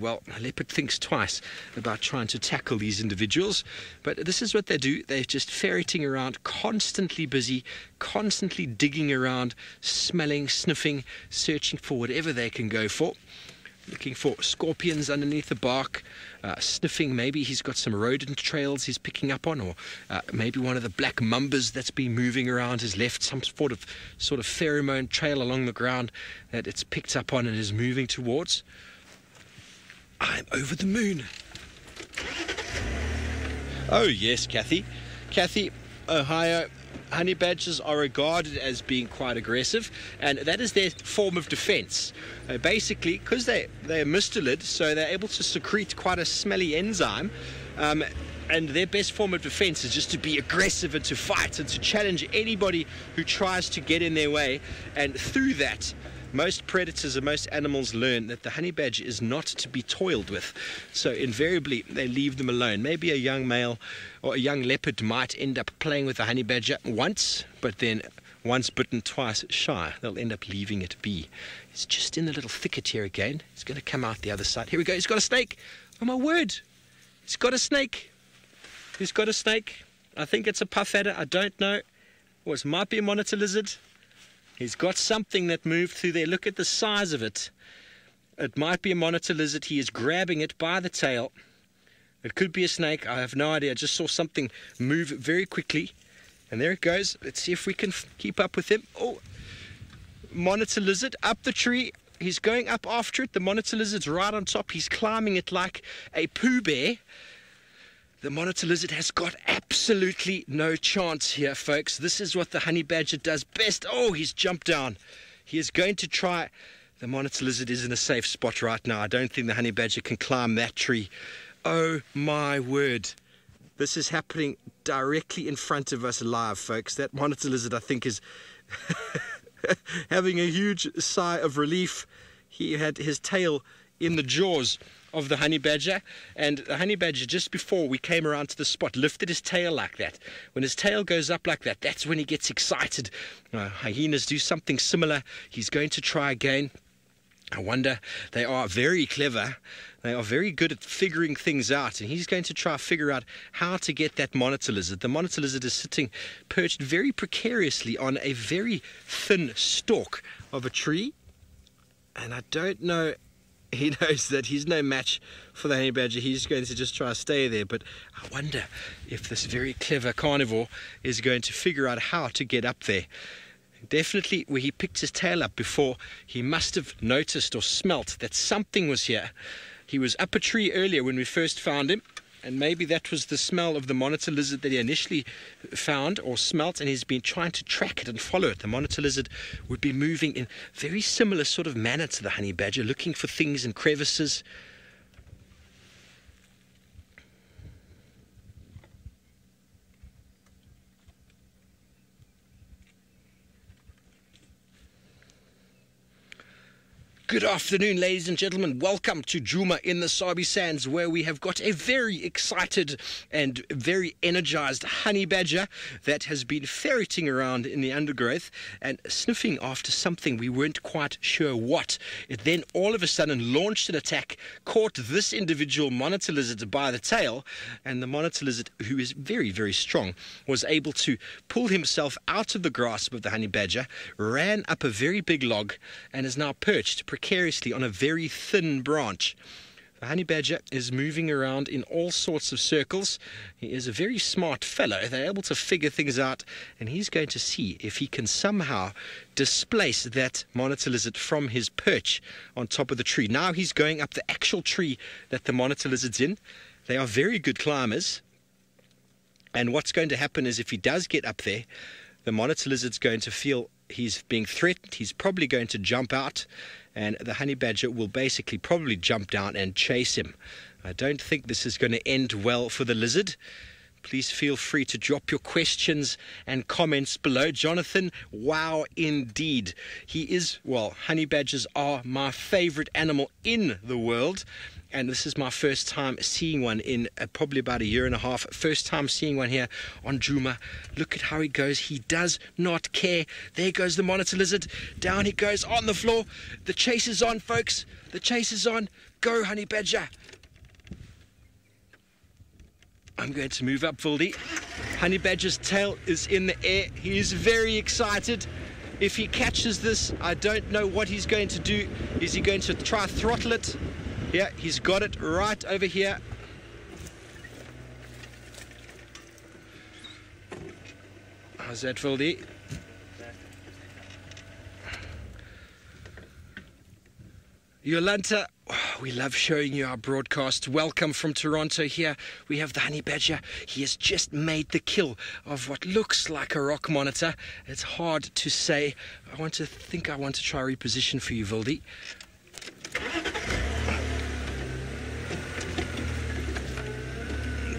thinks twice about trying to tackle these individuals. But this is what they do. They're just ferreting around, constantly busy, constantly digging around, smelling, sniffing, searching for whatever they can go for. Looking for scorpions underneath the bark, sniffing. Maybe he's got some rodent trails he's picking up on, or maybe one of the black mambas that's been moving around has left some sort of pheromone trail along the ground that it's picked up on and is moving towards. I'm over the moon. Oh yes, Kathy, Ohio. Honey badgers are regarded as being quite aggressive, and that is their form of defense. Basically, because they're mustelid, so they're able to secrete quite a smelly enzyme, and their best form of defense is just to be aggressive and to fight and to challenge anybody who tries to get in their way. And through that, most predators and most animals learn that the honey badger is not to be toiled with. So invariably, they leave them alone. Maybe a young male or a young leopard might end up playing with the honey badger once, but then once bitten, twice shy. They'll end up leaving it be. It's just in the little thicket here again. He's going to come out the other side. Here we go. He's got a snake. Oh, my word. He's got a snake. He's got a snake. I think it's a puff adder. I don't know. Or it might be a monitor lizard. He's got something that moved through there. Look at the size of it. It might be a monitor lizard. He is grabbing it by the tail. It could be a snake. I have no idea. I just saw something move very quickly. And there it goes. Let's see if we can keep up with him. Oh, monitor lizard up the tree. He's going up after it. The monitor lizard's right on top. He's climbing it like a Pooh Bear. The monitor lizard has got absolutely no chance here, folks. This is what the honey badger does best. Oh, he's jumped down. He is going to try. The monitor lizard is in a safe spot right now. I don't think the honey badger can climb that tree. Oh, my word. This is happening directly in front of us live, folks. That monitor lizard, I think, is having a huge sigh of relief. He had his tail in the jaws of the honey badger, and the honey badger, just before we came around to the spot, lifted his tail like that. When his tail goes up like that, that's when he gets excited. Hyenas do something similar. He's going to try again. I wonder, they are very clever. They are very good at figuring things out, and he's going to try to figure out how to get that monitor lizard. The monitor lizard is sitting perched very precariously on a very thin stalk of a tree, and I don't know. He knows that he's no match for the honey badger. He's going to just try to stay there. But I wonder if this very clever carnivore is going to figure out how to get up there. Definitely, where he picked his tail up before, he must have noticed or smelt that something was here. He was up a tree earlier when we first found him, and maybe that was the smell of the monitor lizard that he initially found or smelt, and he's been trying to track it and follow it. The monitor lizard would be moving in very similar sort of manner to the honey badger, looking for things in crevices. Good afternoon, ladies and gentlemen. Welcome to Djuma in the Sabi Sands, where we have got a very excited and very energized honey badger that has been ferreting around in the undergrowth and sniffing after something. We weren't quite sure what. It then all of a sudden launched an attack, caught this individual monitor lizard by the tail, and the monitor lizard, who is very, very strong, was able to pull himself out of the grasp of the honey badger, ran up a very big log, and is now perched precariously on a very thin branch. The honey badger is moving around in all sorts of circles. He is a very smart fellow. They're able to figure things out, and he's going to see if he can somehow displace that monitor lizard from his perch on top of the tree. Now he's going up the actual tree that the monitor lizard's in. They are very good climbers, and what's going to happen is if he does get up there, the monitor lizard's going to feel he's being threatened. He's probably going to jump out, and the honey badger will basically probably jump down and chase him. I don't think this is going to end well for the lizard. Please feel free to drop your questions and comments below. Jonathan, wow, indeed. He is, well, honey badgers are my favorite animal in the world. And this is my first time seeing one in probably about a year and a half. First time seeing one here on Djuma. Look at how he goes. He does not care. There goes the monitor lizard. Down he goes on the floor. The chase is on, folks. The chase is on. Go, honey badger. I'm going to move up, Vildy. Honey badger's tail is in the air. He is very excited. If he catches this, I don't know what he's going to do. Is he going to try throttle it? Yeah, he's got it right over here. How's that, Vildy? Yolanta, we love showing you our broadcast. Welcome from Toronto here. We have the honey badger. He has just made the kill of what looks like a rock monitor. It's hard to say. I want to try reposition for you, Vildy.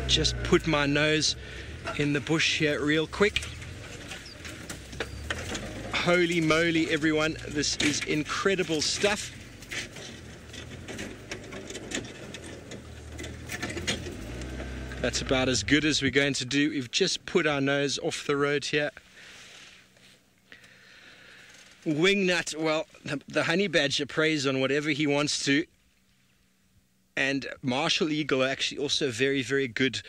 Just put my nose in the bush here real quick. Holy moly, everyone. This is incredible stuff. That's about as good as we're going to do. We've just put our nose off the road here. Wingnut, well, the honey badger preys on whatever he wants to. And martial eagle are actually also a very, very good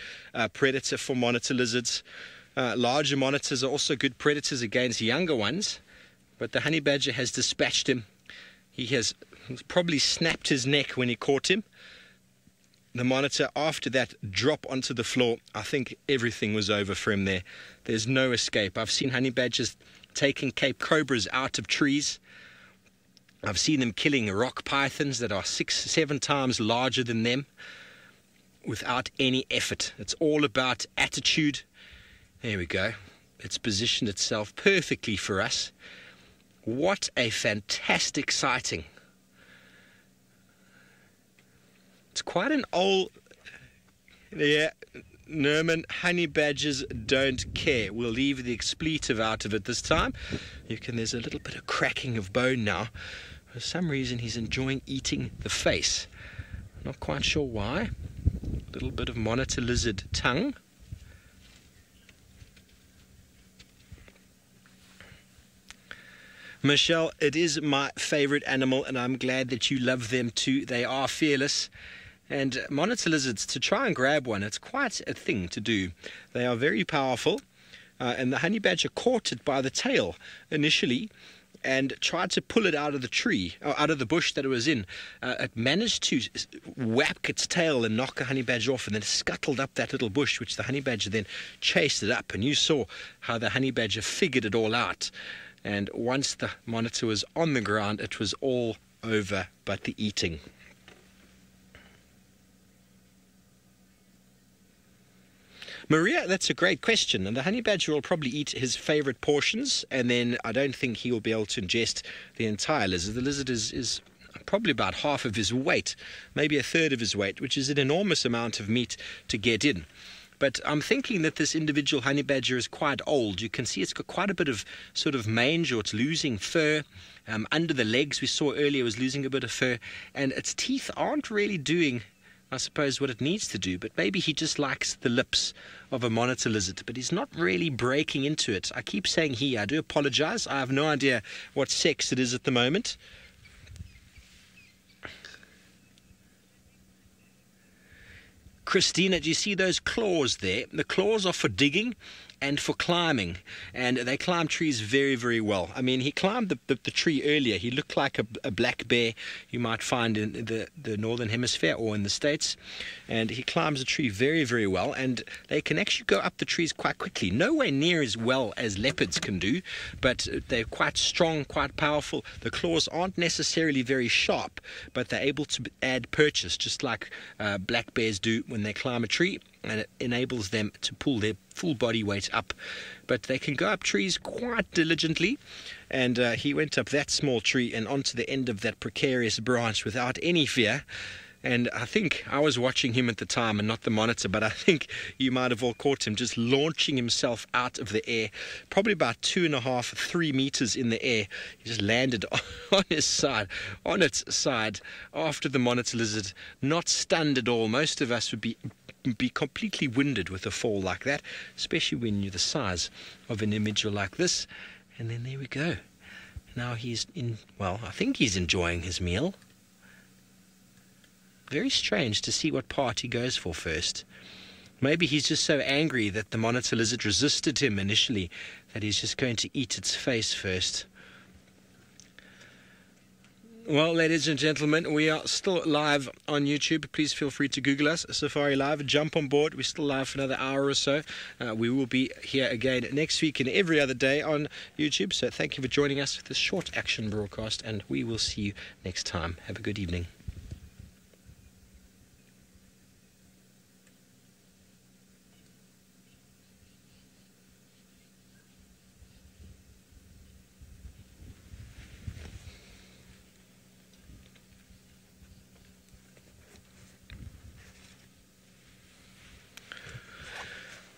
predator for monitor lizards. Larger monitors are also good predators against younger ones. But the honey badger has dispatched him. He's probably snapped his neck when he caught him. The monitor, after that drop onto the floor, I think everything was over for him there. There's no escape. I've seen honey badgers taking Cape Cobras out of trees. I've seen them killing rock pythons that are 6-7 times larger than them without any effort. It's all about attitude. There we go. It's positioned itself perfectly for us. What a fantastic sighting. It's quite an old... Yeah, Nerman, honey badgers don't care. We'll leave the expletive out of it this time. There's a little bit of cracking of bone now. For some reason he's enjoying eating the face. Not quite sure why. A little bit of monitor lizard tongue. Michelle, it is my favorite animal, and I'm glad that you love them too. They are fearless. And monitor lizards, to try and grab one, it's quite a thing to do. They are very powerful, and the honey badger caught it by the tail initially and tried to pull it out of the tree, or out of the bush that it was in. It managed to whack its tail and knock a honey badger off, and then scuttled up that little bush, which the honey badger then chased it up. And you saw how the honey badger figured it all out. And once the monitor was on the ground, it was all over but the eating. Maria, that's a great question. And the honey badger will probably eat his favorite portions, and then I don't think he will be able to ingest the entire lizard. The lizard is probably about half of his weight, maybe a third of his weight, which is an enormous amount of meat to get in. But I'm thinking that this individual honey badger is quite old. You can see it's got quite a bit of sort of mange, or it's losing fur. Under the legs we saw earlier was losing a bit of fur. And its teeth aren't really doing, I suppose, what it needs to do. But maybe he just likes the lips of a monitor lizard. But he's not really breaking into it. I keep saying he. I do apologize. I have no idea what sex it is at the moment. Christina, do you see those claws there? The claws are for digging and for climbing, and they climb trees very, very well. I mean, he climbed the tree earlier. He looked like a black bear you might find in the northern hemisphere or in the States, and he climbs the tree very, very well, and they can actually go up the trees quite quickly. Nowhere near as well as leopards can do, but they're quite strong, quite powerful. The claws aren't necessarily very sharp, but they're able to add purchase, just like black bears do when they climb a tree, and it enables them to pull their full body weight up. But they can go up trees quite diligently, and he went up that small tree and onto the end of that precarious branch without any fear. And I think I was watching him at the time and not the monitor, but I think you might have all caught him just launching himself out of the air, probably about 2.5-3 meters in the air. He just landed on its side after the monitor lizard, not stunned at all. Most of us would be completely winded with a fall like that, especially when you're the size of an individual like this. And then there we go. Now he's I think he's enjoying his meal. Very strange to see what part he goes for first. Maybe he's just so angry that the monitor lizard resisted him initially that he's just going to eat its face first. Well, ladies and gentlemen, we are still live on YouTube. Please feel free to Google us, SafariLive. Jump on board. We're still live for another hour or so. We will be here again next week and every other day on YouTube. So thank you for joining us for this short action broadcast, and we will see you next time. Have a good evening.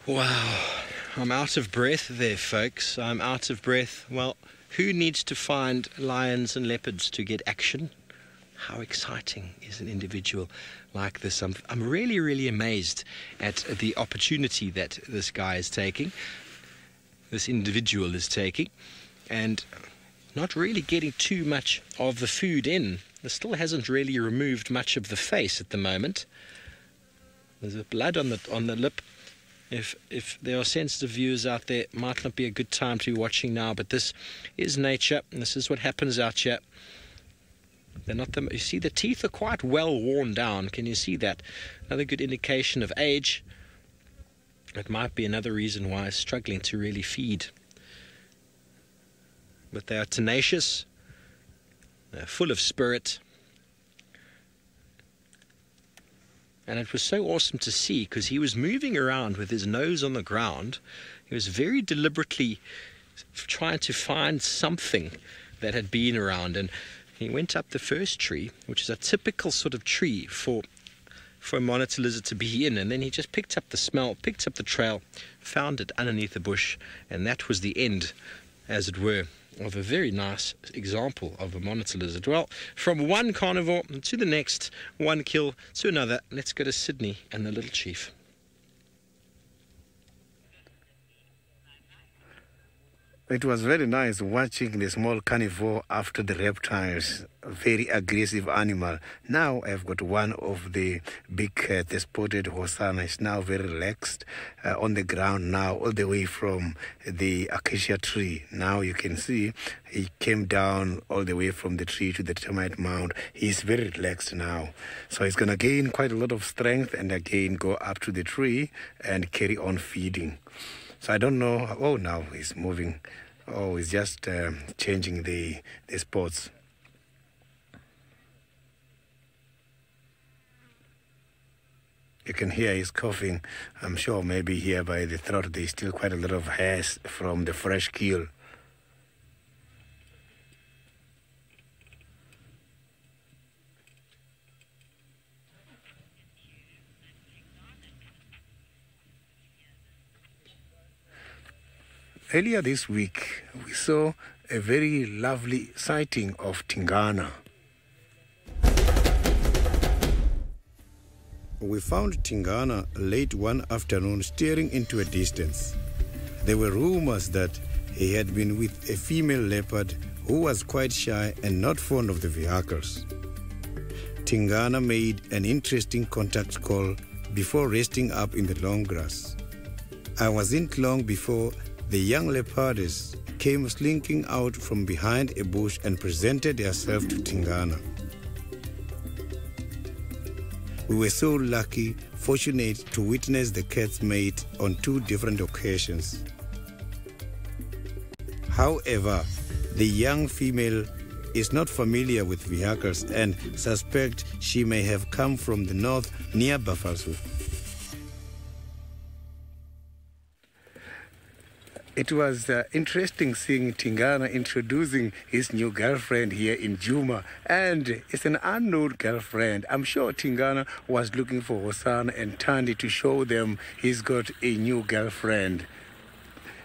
Wow, I'm out of breath there, folks. I'm out of breath. Well, who needs to find lions and leopards to get action? How exciting is an individual like this? I'm really, really amazed at the opportunity that this guy is taking, this individual is taking, and not really getting too much of the food in. It still hasn't really removed much of the face at the moment. There's a blood on the lip. If there are sensitive viewers out there, it might not be a good time to be watching now, but this is nature, and this is what happens out here. They're not you see, the teeth are quite well worn down. Can you see that? Another good indication of age. It might be another reason why it's struggling to really feed. But they are tenacious. full of spirit. And it was so awesome to see because he was moving around with his nose on the ground. He was very deliberately trying to find something that had been around. And he went up the first tree, which is a typical sort of tree for a monitor lizard to be in. And then he just picked up the smell, picked up the trail, found it underneath the bush. And that was the end, as it were, of a very nice example of a monitor lizard. Well, from one carnivore to the next, one kill to another, let's go to Sydney and the Little Chief. It was very nice watching the small carnivore after the reptiles. A very aggressive animal. Now I've got one of the big cats, the spotted Hosanna, is now very relaxed on the ground now, all the way from the acacia tree. Now you can see he came down all the way from the tree to the termite mound. He's very relaxed now. So he's going to gain quite a lot of strength and again go up to the tree and carry on feeding. So I don't know. Oh, now he's moving. Oh, he's just changing the spots. You can hear he's coughing. I'm sure maybe here by the throat there's still quite a lot of hairs from the fresh kill. Earlier this week, we saw a very lovely sighting of Tingana. We found Tingana late one afternoon staring into a distance. There were rumors that he had been with a female leopard who was quite shy and not fond of the vehicles. Tingana made an interesting contact call before resting up in the long grass. I wasn't long before the young leopardess came slinking out from behind a bush and presented herself to Tingana. We were so lucky, fortunate to witness the cat's mate on 2 different occasions. However, the young female is not familiar with vehicles and suspect she may have come from the north near Bafasu. It was interesting seeing Tingana introducing his new girlfriend here in Djuma, and it's an unknown girlfriend. I'm sure Tingana was looking for Hosanna and Tandi to show them he's got a new girlfriend.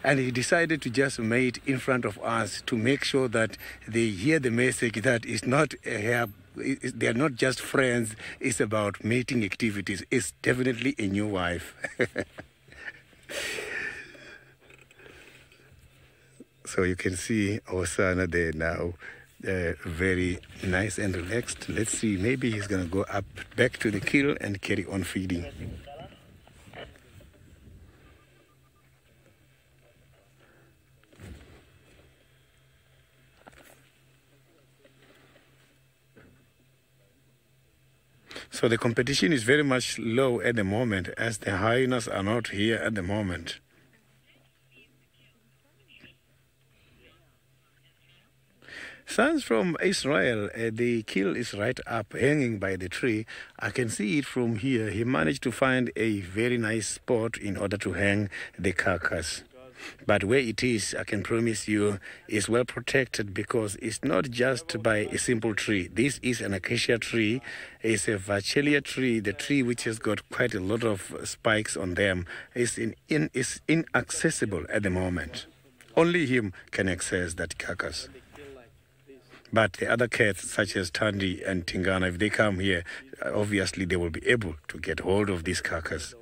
And he decided to just mate in front of us to make sure that they hear the message that it's not they're not just friends, it's about mating activities. It's definitely a new wife. So you can see Hosanna there now, very nice and relaxed. Let's see, maybe he's going to go up back to the kill and carry on feeding. So the competition is very much low at the moment, as the hyenas are not here at the moment. Sounds from Israel, the kill is right up, hanging by the tree. I can see it from here. He managed to find a very nice spot in order to hang the carcass. But where it is, I can promise you, is well protected because it's not just by a simple tree. This is an acacia tree. It's a Vachelia tree, the tree which has got quite a lot of spikes on them. It's inaccessible at the moment. Only him can access that carcass. But the other cats, such as Tandi and Tingana, if they come here, obviously they will be able to get hold of this carcass.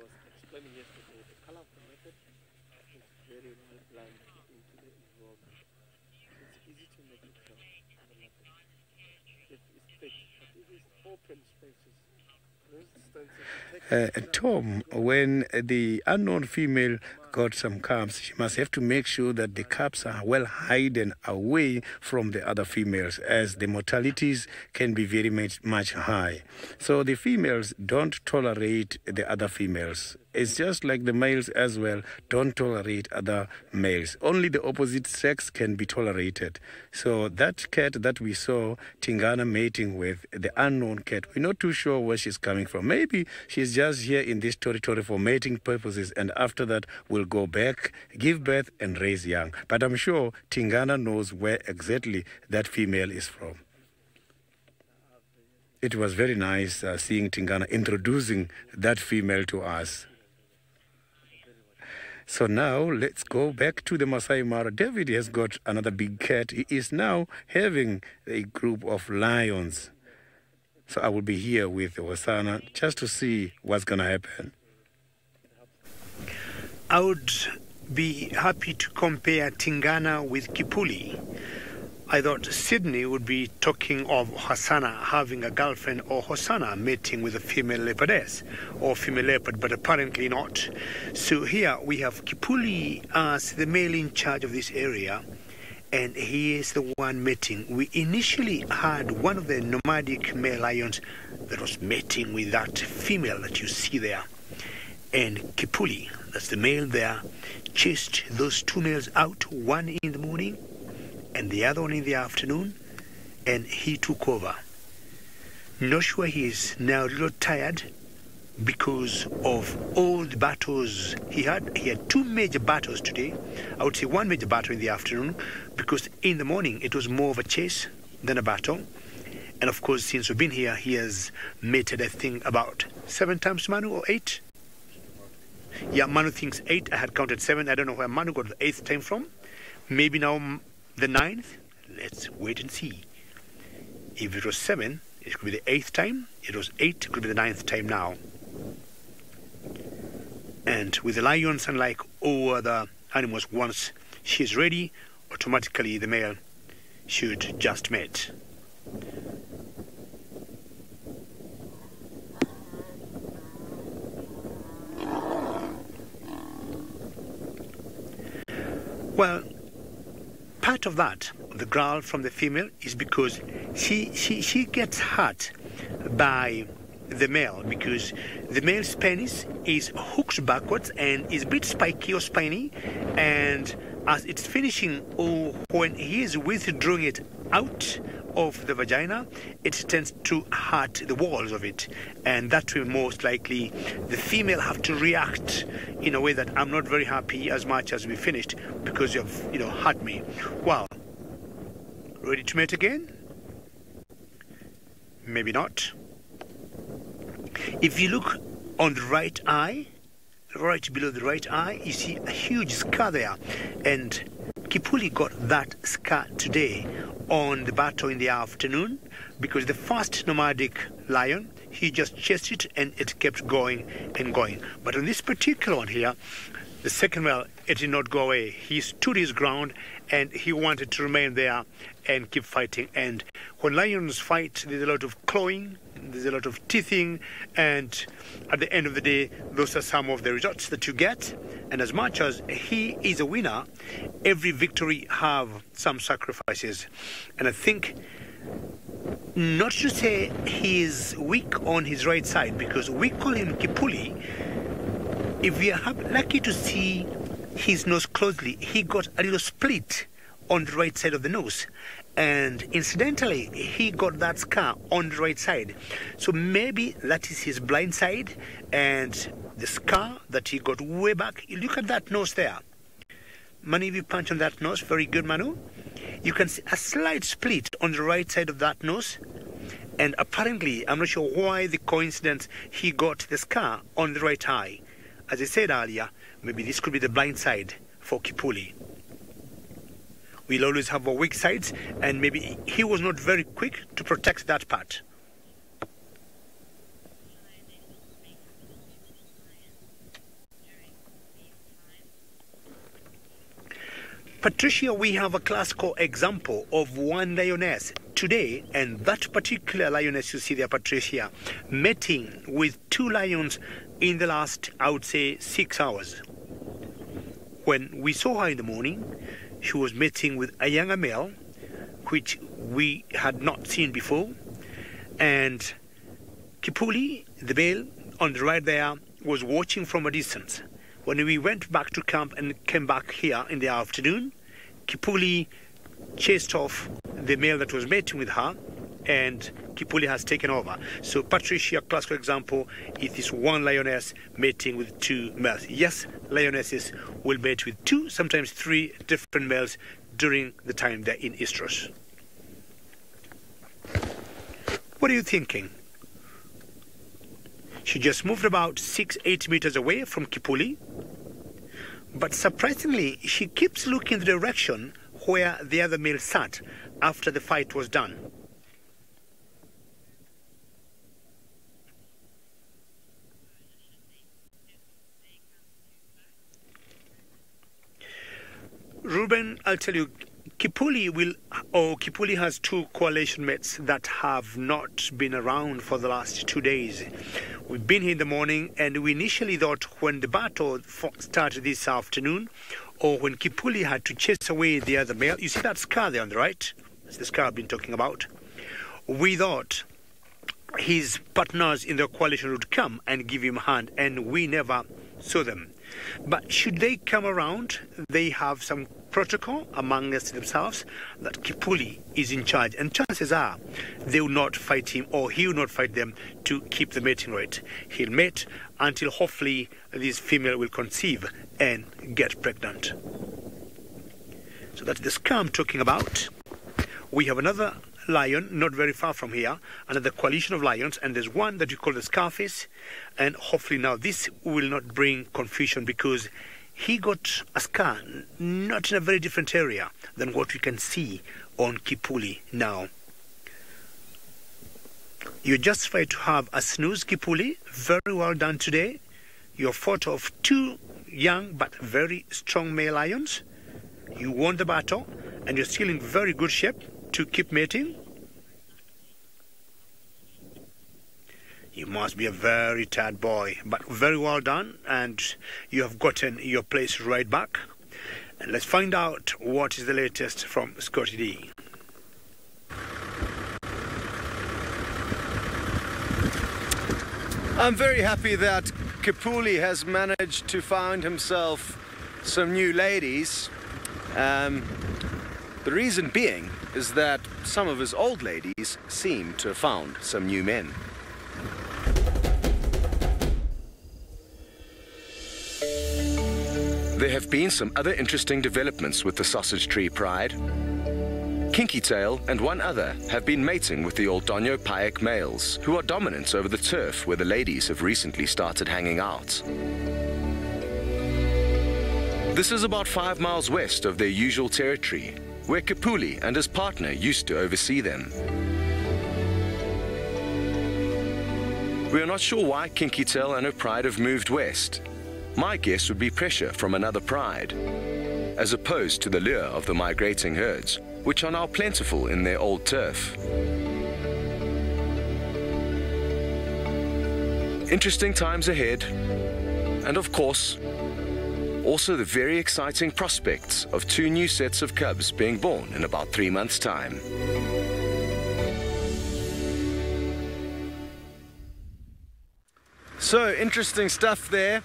Tom, when the unknown female got some cubs, she must have to make sure that the cubs are well hidden away from the other females, as the mortalities can be very much high. So the females don't tolerate the other females. It's just like the males as well don't tolerate other males. Only the opposite sex can be tolerated. So that cat that we saw Tingana mating with, the unknown cat, we're not too sure where she's coming from. Maybe she's just here in this territory for mating purposes, and after that will go back, give birth and raise young. But I'm sure Tingana knows where exactly that female is from. It was very nice seeing Tingana introducing that female to us. So now let's go back to the Masai Mara. David has got another big cat. He is now having a group of lions. So I will be here with Wasana just to see what's going to happen. I would be happy to compare Tingana with Kipuli. I thought Sydney would be talking of Hosanna having a girlfriend, or Hosanna mating with a female leopardess or female leopard, but apparently not. So here we have Kipuli as the male in charge of this area, and he is the one mating. We initially had one of the nomadic male lions that was mating with that female that you see there. And Kipuli, that's the male there, chased those two males out, one in the morning and the other one in the afternoon, and he took over. Not sure he is now a little tired because of all the battles he had. He had two major battles today. I would say one major battle in the afternoon, because in the morning it was more of a chase than a battle. And of course, since we've been here, he has mated, I think, about 7 times, Manu, or 8? Yeah, Manu thinks 8. I had counted 7. I don't know where Manu got the 8th time from. Maybe now the 9th. Let's wait and see. If it was 7, it could be the 8th time. It was 8, it could be the 9th time now. And with the lions, unlike all other animals, once she is ready, automatically the male should just mate. Well, part of that, the growl from the female, is because she gets hurt by the male, because the male's penis is hooked backwards and is a bit spiky or spiny, and as it's finishing, or when he is withdrawing it out of the vagina, it tends to hurt the walls of it, and that will most likely the female have to react in a way that I'm not very happy as much as we finished, because you have, hurt me. Well, ready to mate again? Maybe not. If you look on the right eye, right below the right eye, you see a huge scar there, and Kipuli got that scar today on the battle in the afternoon, because the first nomadic lion, he just chased it and it kept going and going. But on this particular one here, the second male, it did not go away. He stood his ground and he wanted to remain there and keep fighting. And when lions fight, there's a lot of clawing, there's a lot of teething, and at the end of the day, those are some of the results that you get. And as much as he is a winner, every victory have some sacrifices. And I think, not to say he is weak on his right side, because we call him Kipuli. If we are lucky to see his nose closely, he got a little split on the right side of the nose. And incidentally, he got that scar on the right side. So maybe that is his blind side, and the scar that he got way back. You look at that nose there. Manu, if you punch on that nose, very good, Manu. You can see a slight split on the right side of that nose. And apparently, I'm not sure why the coincidence, he got the scar on the right eye. As I said earlier, maybe this could be the blind side for Kipuli. We'll always have our weak sides, and maybe he was not very quick to protect that part. Patricia, we have a classical example of one lioness today, and that particular lioness you see there, Patricia, mating with 2 lions in the last, I would say, 6 hours. When we saw her in the morning, she was mating with a younger male, which we had not seen before. And Kipuli, the male on the right there, was watching from a distance. When we went back to camp and came back here in the afternoon, Kipuli chased off the male that was mating with her, and Kipuli has taken over. So Patricia, classical example, it is one lioness mating with two males. Yes, lionesses will mate with two, sometimes three different males during the time they're in estrus. What are you thinking? She just moved about 6-8 meters away from Kipuli, but surprisingly, she keeps looking in the direction where the other male sat after the fight was done. Ruben, I'll tell you, Kipuli has two coalition mates that have not been around for the last 2 days. We've been here in the morning, and we initially thought when the battle started this afternoon, or when Kipuli had to chase away the other male, you see that scar there on the right? That's the scar I've been talking about. We thought his partners in the coalition would come and give him a hand, and we never saw them. But should they come around, they have some protocol amongst themselves that Kipuli is in charge, and chances are they will not fight him, or he will not fight them to keep the mating rate. He'll mate until hopefully this female will conceive and get pregnant. So that's the scar I'm talking about. We have another lion not very far from here, another coalition of lions, and there's one that you call the Scarface, and hopefully now this will not bring confusion, because he got a scar not in a very different area than what we can see on Kipuli now. You're justified to have a snooze, Kipuli. Very well done today. You're fought of two young but very strong male lions. You won the battle, and you're still in very good shape to keep mating. You must be a very tired boy, but very well done, and you have gotten your place right back. And let's find out what is the latest from Scotty D. I'm very happy that Kipuli has managed to find himself some new ladies. The reason being is that some of his old ladies seem to have found some new men. There have been some other interesting developments with the Sausage Tree Pride. Kinky Tail and one other have been mating with the Old Donyo Payek males, who are dominant over the turf where the ladies have recently started hanging out. This is about 5 miles west of their usual territory, where Kipuli and his partner used to oversee them. We are not sure why Kinky Tail and her pride have moved west. My guess would be pressure from another pride, as opposed to the lure of the migrating herds, which are now plentiful in their old turf. Interesting times ahead, and of course, also the very exciting prospects of 2 new sets of cubs being born in about 3 months' time. So, interesting stuff there,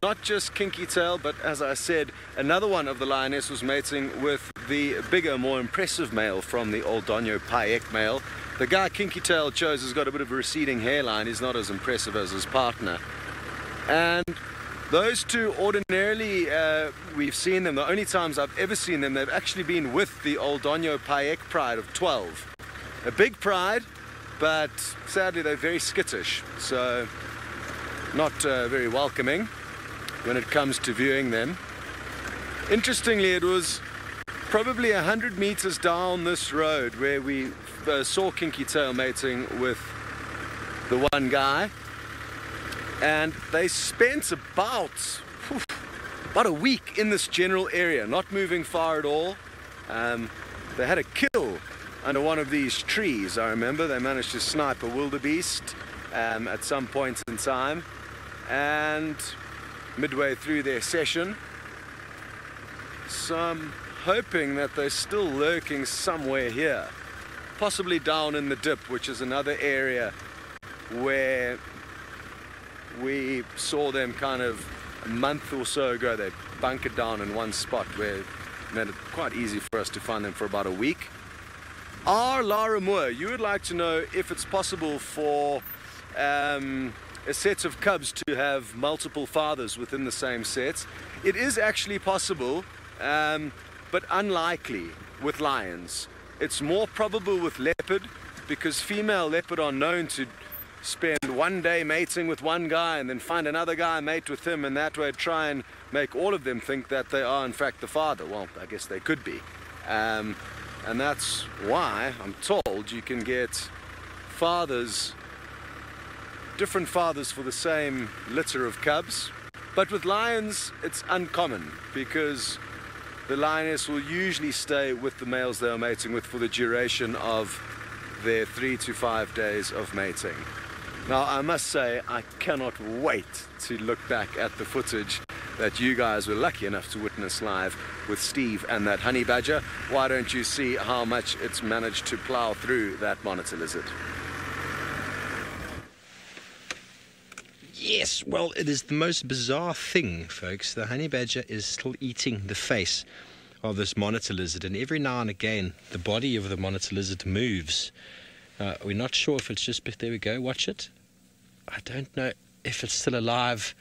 not just Kinky Tail, but as I said, another one of the lioness was mating with the bigger, more impressive male from the Old Donyo Payek male. The guy Kinky Tail chose has got a bit of a receding hairline. He's not as impressive as his partner. And those two ordinarily, we've seen them, the only times I've ever seen them, they've actually been with the Old Donyo Payek pride of 12. A big pride, but sadly they're very skittish, so not very welcoming when it comes to viewing them. Interestingly, it was probably 100 meters down this road where we saw Kinky Tail mating with the one guy, and they spent about a week in this general area, not moving far at all. They had a kill under one of these trees. I remember they managed to snipe a wildebeest at some point in time, and midway through their session So I'm hoping that they're still lurking somewhere here, possibly down in the dip, which is another area where we saw them kind of a month or so ago. They bunkered down in one spot where it made it quite easy for us to find them for about a week. Lara Moore, you would like to know if it's possible for a set of cubs to have multiple fathers within the same set. It is actually possible, but unlikely with lions. It's more probable with leopard, because female leopard are known to spend one day mating with one guy and then find another guy, mate with him, and that way try and make all of them think that they are in fact the father. Well, I guess they could be. And that's why I'm told you can get fathers, different fathers for the same litter of cubs. But with lions, it's uncommon, because the lioness will usually stay with the males they are mating with for the duration of their 3 to 5 days of mating. Now, I must say, I cannot wait to look back at the footage that you guys were lucky enough to witness live with Steve and that honey badger. Why don't you see how much it's managed to plow through that monitor lizard? Yes, well, it is the most bizarre thing, folks. The honey badger is still eating the face of this monitor lizard, and every now and again the body of the monitor lizard moves. We're not sure if it's just, there we go, watch it. I don't know if it's still alive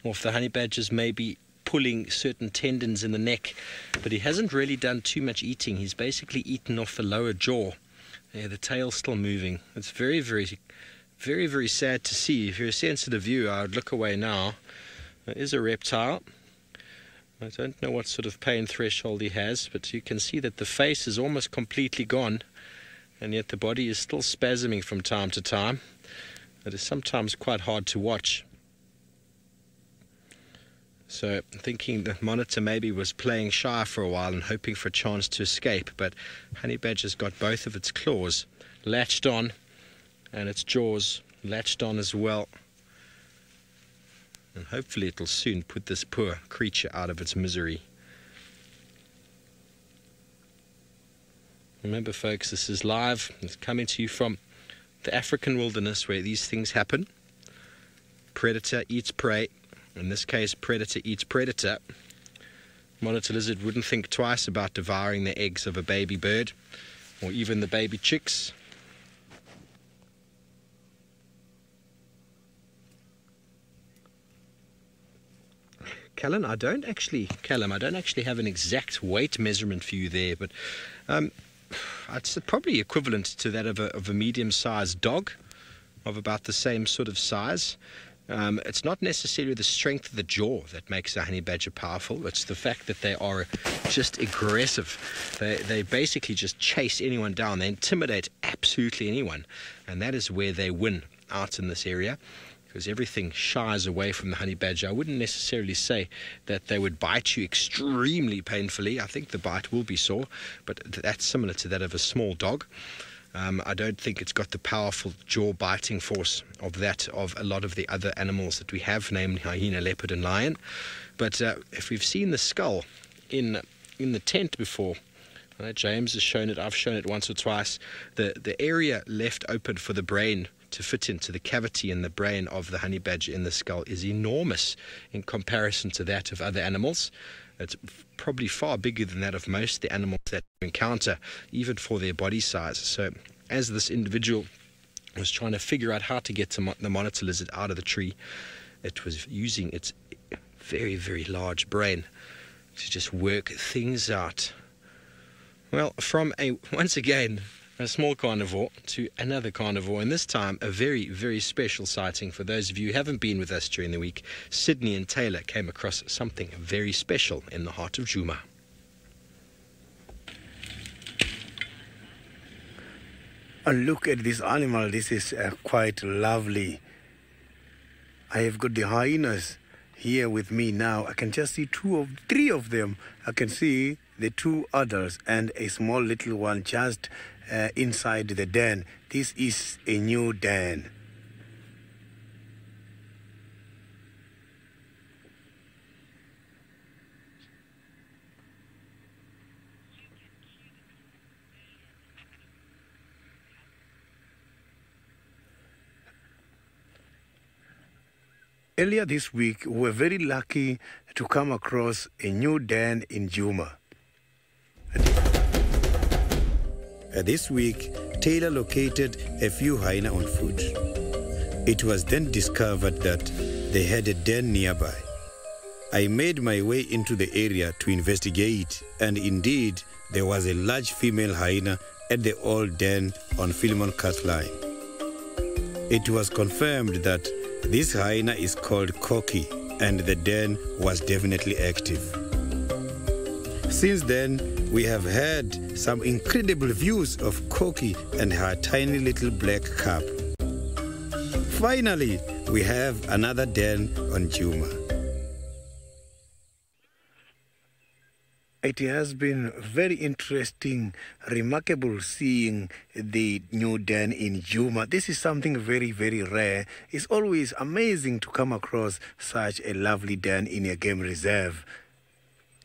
or if the honey badger's maybe pulling certain tendons in the neck, but he hasn't really done too much eating. He's basically eaten off the lower jaw. Yeah, the tail's still moving. It's very, very sad to see. If you're a sensitive viewer, I would look away now. There is a reptile. I don't know what sort of pain threshold he has, but you can see that the face is almost completely gone, and yet the body is still spasming from time to time. It is sometimes quite hard to watch. So thinking the monitor maybe was playing shy for a while and hoping for a chance to escape, but honey badger's got both of its claws latched on and its jaws latched on as well. And hopefully it'll soon put this poor creature out of its misery. Remember, folks, this is live. It's coming to you from the African wilderness where these things happen. Predator eats prey. In this case, predator eats predator. Monitor lizard wouldn't think twice about devouring the eggs of a baby bird or even the baby chicks. Callum, I don't actually have an exact weight measurement for you there, but it's probably equivalent to that of a medium-sized dog, of about the same sort of size. It's not necessarily the strength of the jaw that makes a honey badger powerful. It's the fact that they are just aggressive. They basically just chase anyone down. They intimidate absolutely anyone, and that is where they win out in this area, because everything shies away from the honey badger. I wouldn't necessarily say that they would bite you extremely painfully. I think the bite will be sore, but that's similar to that of a small dog. I don't think it's got the powerful jaw-biting force of that of a lot of the other animals that we have, namely hyena, leopard and lion. But if we've seen the skull in the tent before, James has shown it, I've shown it once or twice, the area left open for the brain to fit into the cavity in the brain of the honey badger in the skull is enormous in comparison to that of other animals. It's probably far bigger than that of most of the animals that we encounter, even for their body size. So as this individual was trying to figure out how to get the monitor lizard out of the tree, it was using its very, very large brain to just work things out. Well, from once again, a small carnivore to another carnivore, and this time a very, very special sighting. For those of you who haven't been with us during the week, Sydney and Taylor came across something very special in the heart of Djuma. Look at this animal. This is quite lovely. I have got the hyenas here with me now. I can just see three of them. I can see the two adults and a small little one just inside the den. This is a new den. Earlier this week, we were very lucky to come across a new den in Juma. This week, Taylor located a few hyena on foot. It was then discovered that they had a den nearby. I made my way into the area to investigate, and indeed, there was a large female hyena at the old den on Philemon Cut Line. It was confirmed that this hyena is called Koki, and the den was definitely active. Since then, we have had some incredible views of Koki and her tiny little black cub. Finally, we have another den on Juma. It has been very interesting, remarkable seeing the new den in Juma. This is something very, very rare. It's always amazing to come across such a lovely den in a game reserve.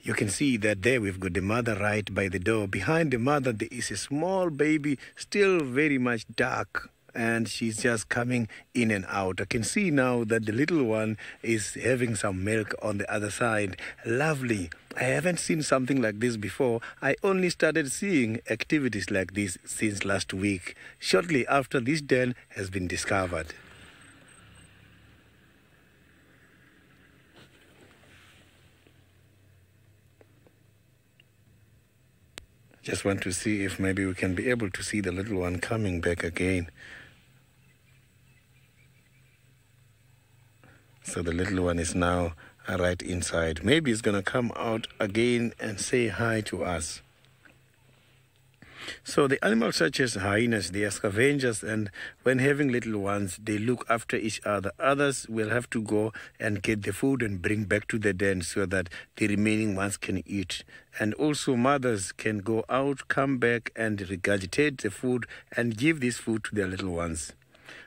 You can see that there we've got the mother right by the door. Behind the mother there is a small baby, still very much dark, and she's just coming in and out. I can see now that the little one is having some milk on the other side. Lovely. I haven't seen something like this before. I only started seeing activities like this since last week, shortly after this den has been discovered. Just want to see if maybe we can be able to see the little one coming back again. So the little one is now right inside. Maybe it's going to come out again and say hi to us. So the animals such as hyenas, they are scavengers, and when having little ones, they look after each other. Others will have to go and get the food and bring back to the den so that the remaining ones can eat. And also mothers can go out, come back and regurgitate the food and give this food to their little ones.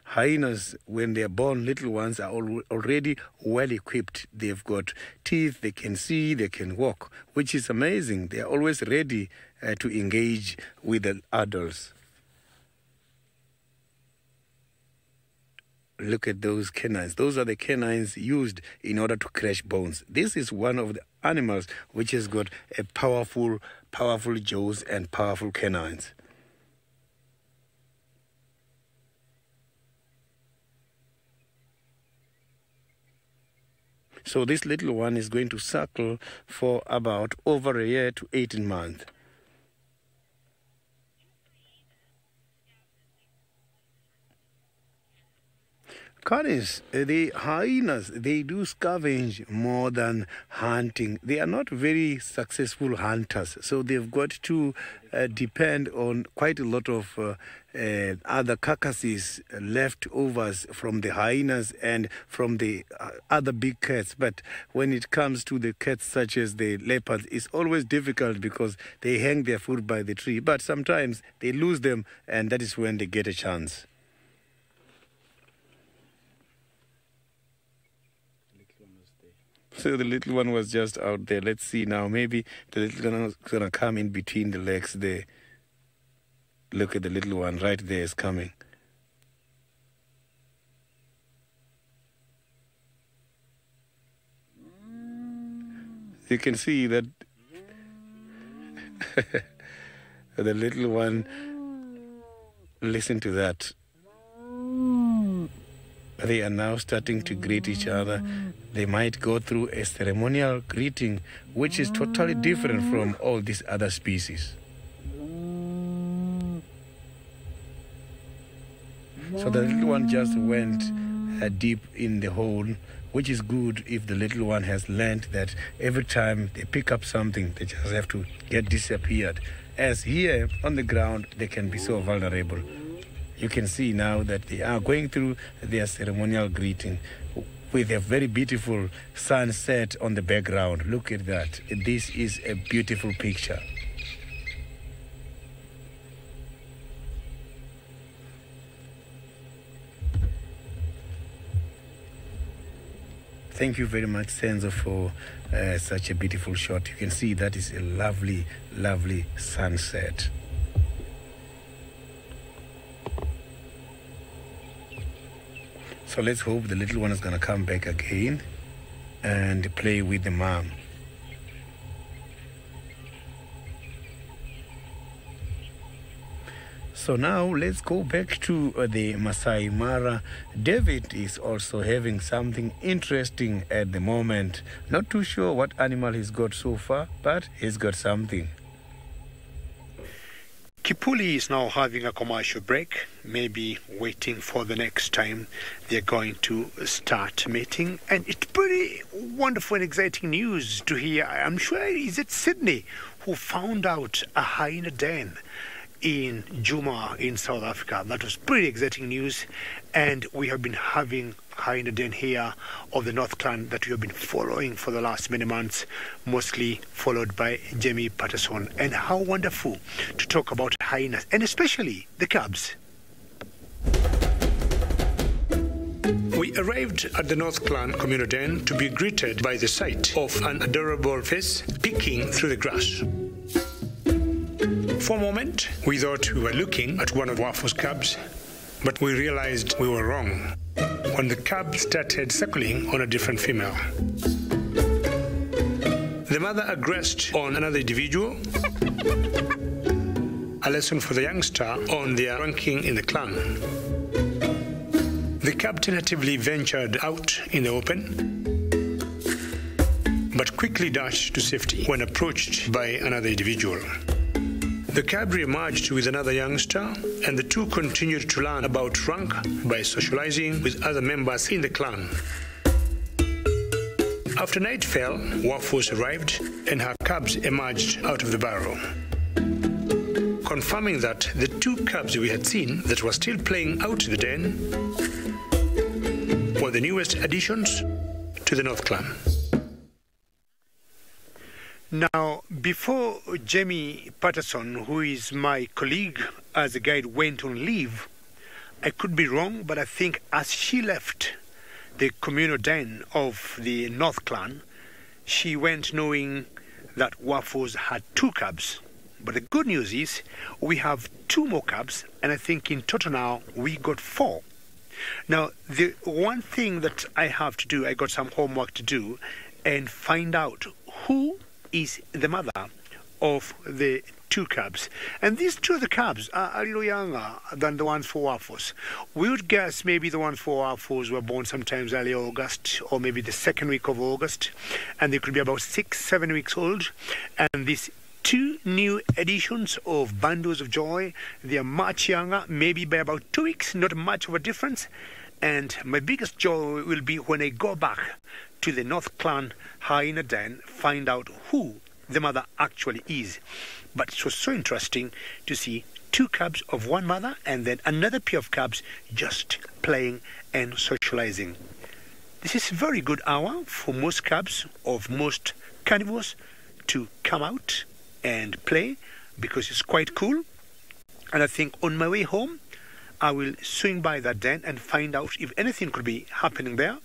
Hyenas, when they are born, little ones are already well equipped. They've got teeth, they can see, they can walk, which is amazing. They are always ready to engage with the adults. Look at those canines. Those are the canines used in order to crush bones. This is one of the animals which has got a powerful jaws and powerful canines. So this little one is going to suckle for about over a year to 18 months. Connies, the hyenas, they do scavenge more than hunting. They are not very successful hunters, so they've got to depend on quite a lot of other carcasses, leftovers from the hyenas and from the other big cats. But when it comes to the cats such as the leopards, it's always difficult because they hang their food by the tree. But sometimes they lose them, and that is when they get a chance. So the little one was just out there. Let's see now. Maybe the little one is going to come in between the legs there. Look at the little one right there is coming. You can see that the little one, listen to that. They are now starting to greet each other. They might go through a ceremonial greeting, which is totally different from all these other species. So the little one just went deep in the hole, which is good if the little one has learned that every time they pick up something, they just have to get disappeared. As here on the ground, they can be so vulnerable. You can see now that they are going through their ceremonial greeting with a very beautiful sunset on the background. Look at that. This is a beautiful picture. Thank you very much, Senzo, for such a beautiful shot. You can see that is a lovely, lovely sunset. So So let's hope the little one is going to come back again and play with the mom. So now let's go back to the Masai Mara. David is also having something interesting at the moment. Not too sure what animal he's got so far, but he's got something. Kipuli is now having a commercial break, maybe waiting for the next time they're going to start mating. And it's pretty wonderful and exciting news to hear. I'm sure is it Sydney who found out a hyena den in Juma in South Africa. That was pretty exciting news, and we have been having hyena den here of the North Clan that we have been following for the last many months, mostly followed by Jamie Patterson. And how wonderful to talk about hyenas, and especially the cubs. We arrived at the North Clan communal den to be greeted by the sight of an adorable face peeking through the grass. For a moment, we thought we were looking at one of Wafo's cubs, but we realized we were wrong when the cub started suckling on a different female. The mother aggressed on another individual, a lesson for the youngster on their ranking in the clan. The cub tentatively ventured out in the open, but quickly dashed to safety when approached by another individual. The cub re-emerged with another youngster, and the two continued to learn about rank by socializing with other members in the clan. After night fell, Wafos arrived, and her cubs emerged out of the burrow, confirming that the two cubs we had seen that were still playing out in the den were the newest additions to the North Clan. Now, before Jamie Patterson, who is my colleague as a guide, went on leave, I could be wrong, but I think as she left the communal den of the North Clan, she went knowing that Wafos had two cubs. But the good news is we have two more cubs, and I think in total now we got four. Now, the one thing that I have to do, I got some homework to do, and find out who is the mother of the two cubs. And these two of the cubs are a little younger than the ones for Wafos. We would guess maybe the ones for Wafos were born sometimes early August, or maybe the second week of August, and they could be about 6-7 weeks old. And these two new editions of Bundles of Joy, they are much younger, maybe by about 2 weeks, not much of a difference. And my biggest joy will be when I go back to the North Clan hyena den, find out who the mother actually is. But it was so interesting to see two cubs of one mother and then another pair of cubs just playing and socializing. This is a very good hour for most cubs of most carnivores to come out and play, because it's quite cool. And I think on my way home I will swing by that den and find out if anything could be happening there.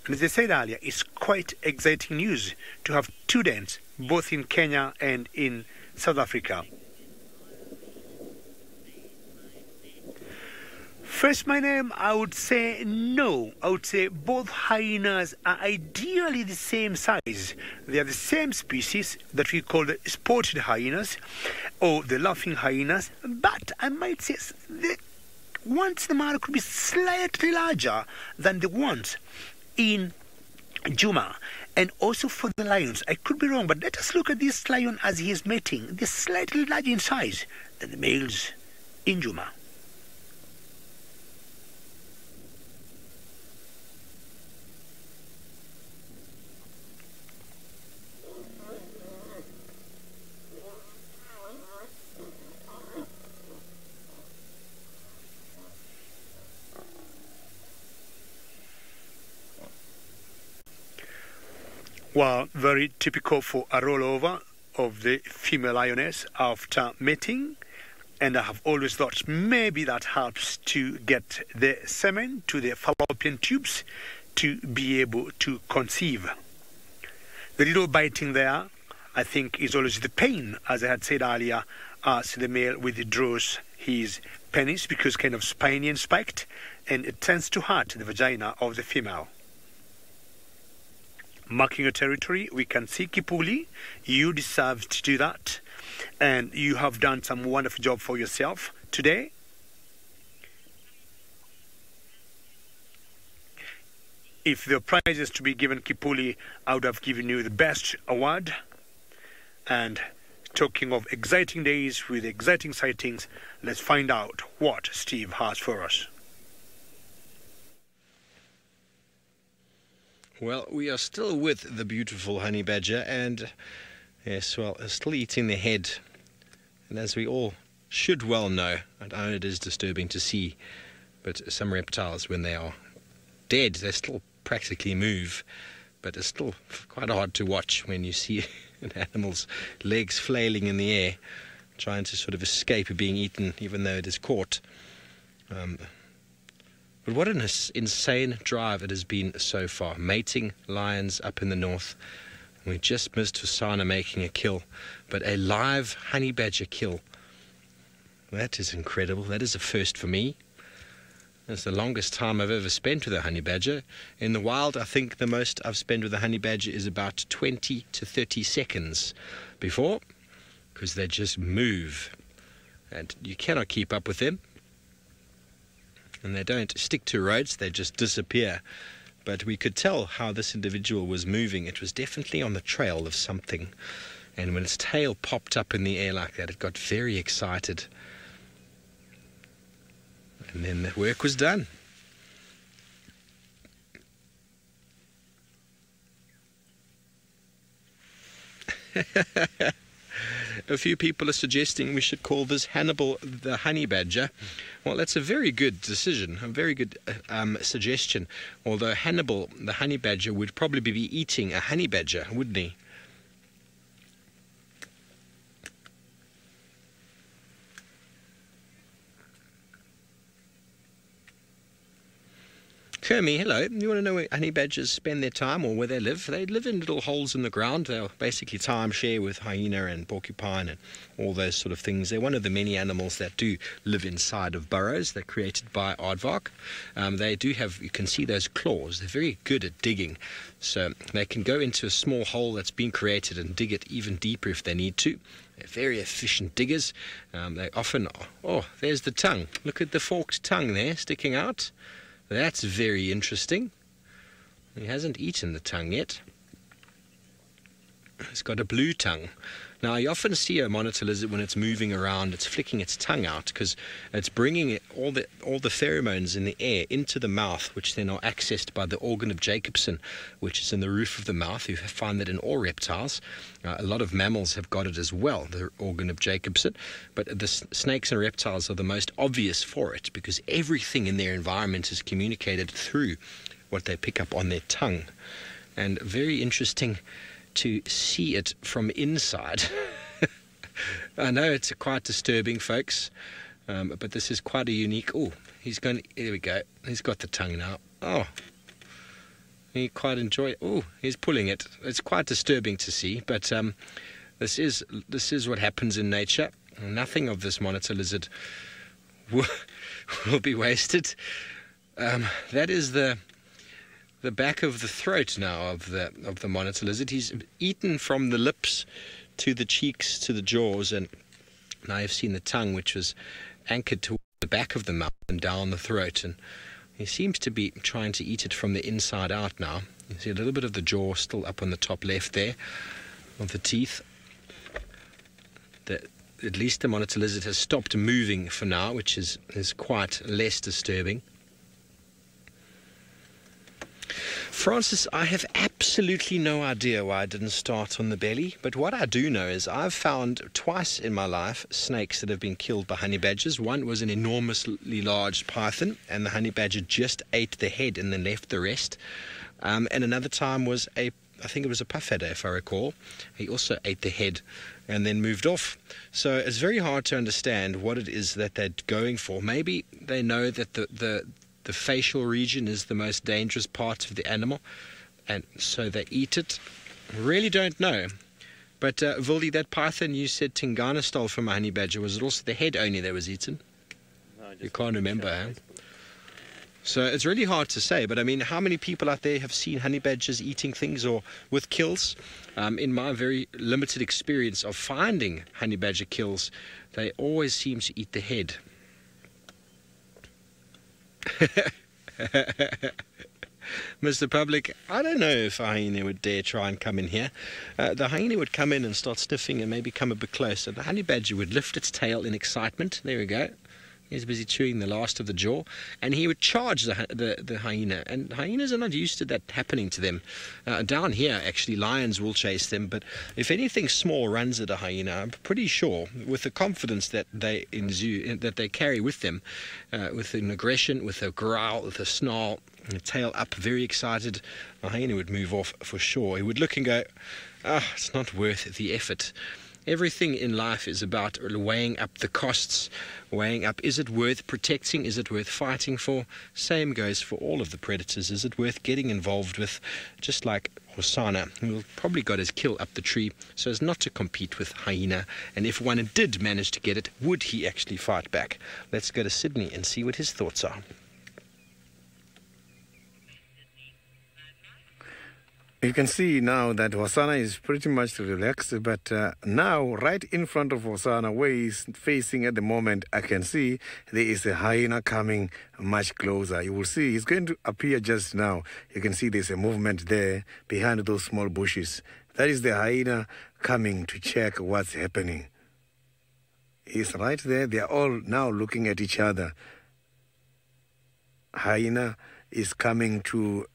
And as I said earlier, it's quite exciting news to have two dens, both in Kenya and in South Africa. First, my name, I would say no. I would say both hyenas are ideally the same size. They are the same species that we call the spotted hyenas or the laughing hyenas. But I might say the ones in the male could be slightly larger than the ones in Juma. And also for the lions, I could be wrong, but let us look at this lion as he is mating. They're slightly larger in size than the males in Juma. Well, very typical for a rollover of the female lioness after mating. And I have always thought maybe that helps to get the semen to the fallopian tubes to be able to conceive. The little biting there, I think, is always the pain, as I had said earlier, as the male withdraws his penis because kind of spiny and spiked, and it tends to hurt the vagina of the female. Marking your territory, we can see Kipuli, you deserve to do that, and you have done some wonderful job for yourself today. If the prize is to be given Kipuli, I would have given you the best award. And talking of exciting days with exciting sightings, let's find out what Steve has for us. Well, we are still with the beautiful honey badger, and yes, well, still eating the head. And as we all should well know, I know it is disturbing to see, but some reptiles, when they are dead, they still practically move, but it's still quite hard to watch when you see an animal's legs flailing in the air, trying to sort of escape being eaten, even though it is caught. But what an insane drive it has been so far. Mating lions up in the north. We just missed Husana making a kill, but a live honey badger kill. That is incredible. That is a first for me. It's the longest time I've ever spent with a honey badger. In the wild, I think the most I've spent with a honey badger is about 20 to 30 seconds before, because they just move and you cannot keep up with them. And they don't stick to roads, they just disappear. But we could tell how this individual was moving. It was definitely on the trail of something. And when its tail popped up in the air like that, it got very excited. And then the work was done. A few people are suggesting we should call this Hannibal the honey badger. Well, that's a very good decision, a very good suggestion. Although Hannibal the honey badger would probably be eating a honey badger, wouldn't he? Kermie, hello. You want to know where honey badgers spend their time or where they live? They live in little holes in the ground. They'll basically timeshare with hyena and porcupine and all those sort of things. They're one of the many animals that do live inside of burrows. They're created by aardvark. They do have, you can see those claws. They're very good at digging. So they can go into a small hole that's been created and dig it even deeper if they need to. They're very efficient diggers. They often, oh, there's the tongue. Look at the forked tongue there sticking out. That's very interesting. He hasn't eaten the tongue yet. It's got a blue tongue. Now, you often see a monitor lizard when it's moving around, it's flicking its tongue out because it's bringing all the pheromones in the air into the mouth, which then are accessed by the organ of Jacobson, which is in the roof of the mouth. You find that in all reptiles. A lot of mammals have got it as well, the organ of Jacobson. But the snakes and reptiles are the most obvious for it because everything in their environment is communicated through what they pick up on their tongue. And very interesting to see it from inside. I know it's quite disturbing, folks, but this is quite a unique. Oh, he's going. There we go. He's got the tongue now. Oh, he quite enjoy it. Oh, he's pulling it. It's quite disturbing to see, but this is what happens in nature. Nothing of this monitor lizard will be wasted. That is the back of the throat now of the monitor lizard. He's eaten from the lips to the cheeks to the jaws, and now you've seen the tongue, which was anchored to the back of the mouth and down the throat, and he seems to be trying to eat it from the inside out now. You see a little bit of the jaw still up on the top left there of the teeth. At least the monitor lizard has stopped moving for now, which is quite less disturbing. Francis, I have absolutely no idea why I didn't start on the belly, but what I do know is I've found twice in my life snakes that have been killed by honey badgers. One was an enormously large python, and the honey badger just ate the head and then left the rest. And another time was I think it was a puff adder, if I recall. He also ate the head and then moved off. So it's very hard to understand what it is that they're going for. Maybe they know that the facial region is the most dangerous part of the animal, and so they eat it. Really don't know. But Vildi, that python you said Tingana stole from a honey badger, was it also the head only that was eaten? You can't remember, huh? So it's really hard to say, but I mean, how many people out there have seen honey badgers eating things or with kills? In my very limited experience of finding honey badger kills, they always seem to eat the head. Mr. Public, I don't know if a hyena would dare try and come in here. The hyena would come in and start sniffing and maybe come a bit closer. The honey badger would lift its tail in excitement. There we go. He's busy chewing the last of the jaw, and he would charge the hyena. And hyenas are not used to that happening to them. Down here, actually, lions will chase them, but if anything small runs at a hyena, I'm pretty sure, with the confidence that they carry with them, with an aggression, with a growl, with a snarl, and a tail up, very excited, a hyena would move off for sure. He would look and go, it's not worth the effort. Everything in life is about weighing up the costs, weighing up, is it worth protecting, is it worth fighting for? Same goes for all of the predators. Is it worth getting involved with? Just like Hosana, who probably got his kill up the tree so as not to compete with hyena. And if one did manage to get it, would he actually fight back? Let's go to Sydney and see what his thoughts are. You can see now that Hosana is pretty much relaxed, but now right in front of Hosana, where he's facing at the moment, I can see there is a hyena coming much closer. You will see he's going to appear just now. You can see there's a movement there behind those small bushes. That is the hyena coming to check what's happening. He's right there. They are all now looking at each other. Hyena is coming to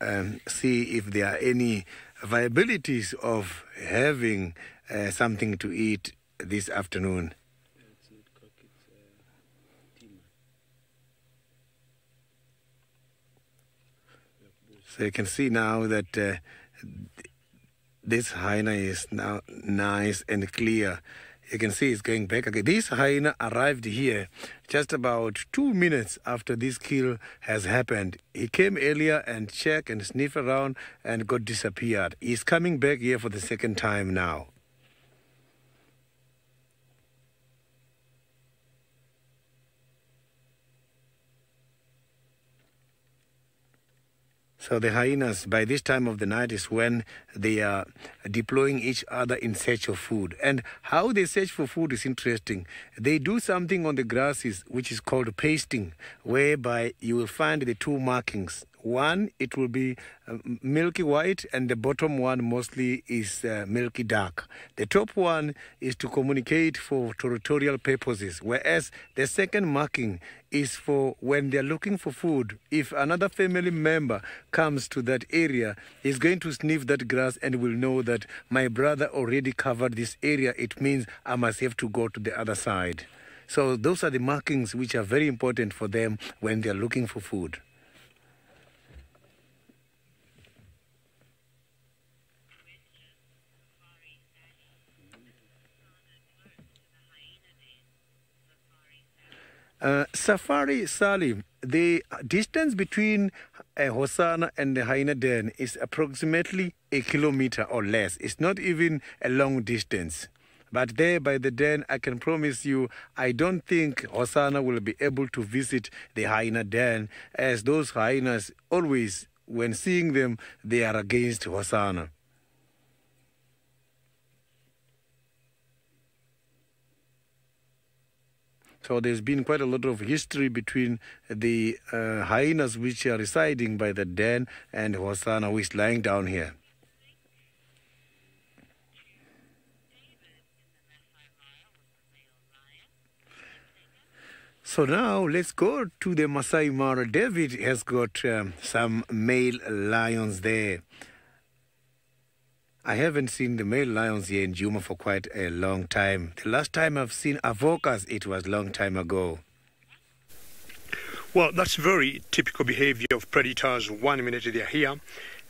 see if there are any viabilities of having something to eat this afternoon. So you can see now that this hyena is now nice and clear. You can see it's going back again. This hyena arrived here just about 2 minutes after this kill has happened. He came earlier and checked and sniffed around and got disappeared. He's coming back here for the second time now. So the hyenas, by this time of the night, is when they are deploying each other in search of food. And how they search for food is interesting. They do something on the grasses which is called pasting, whereby you will find the two markings. One, it will be milky white, and the bottom one mostly is milky dark. The top one is to communicate for territorial purposes, whereas the second marking is for when they're looking for food. If another family member comes to that area, he's going to sniff that grass and will know that my brother already covered this area. It means I must have to go to the other side. So those are the markings which are very important for them when they're looking for food. Safari Sally, the distance between Hosana and the hyena den is approximately 1 kilometer or less. It's not even a long distance. But there by the den, I can promise you, I don't think Hosana will be able to visit the hyena den, as those hyenas always, when seeing them, they are against Hosana. So there's been quite a lot of history between the hyenas which are residing by the den and Hosana, who is lying down here. So now let's go to the Masai Mara. David has got some male lions there. I haven't seen the male lions here in Djuma for quite a long time. The last time I've seen avokas, it was a long time ago. Well, that's very typical behavior of predators. 1 minute they're here,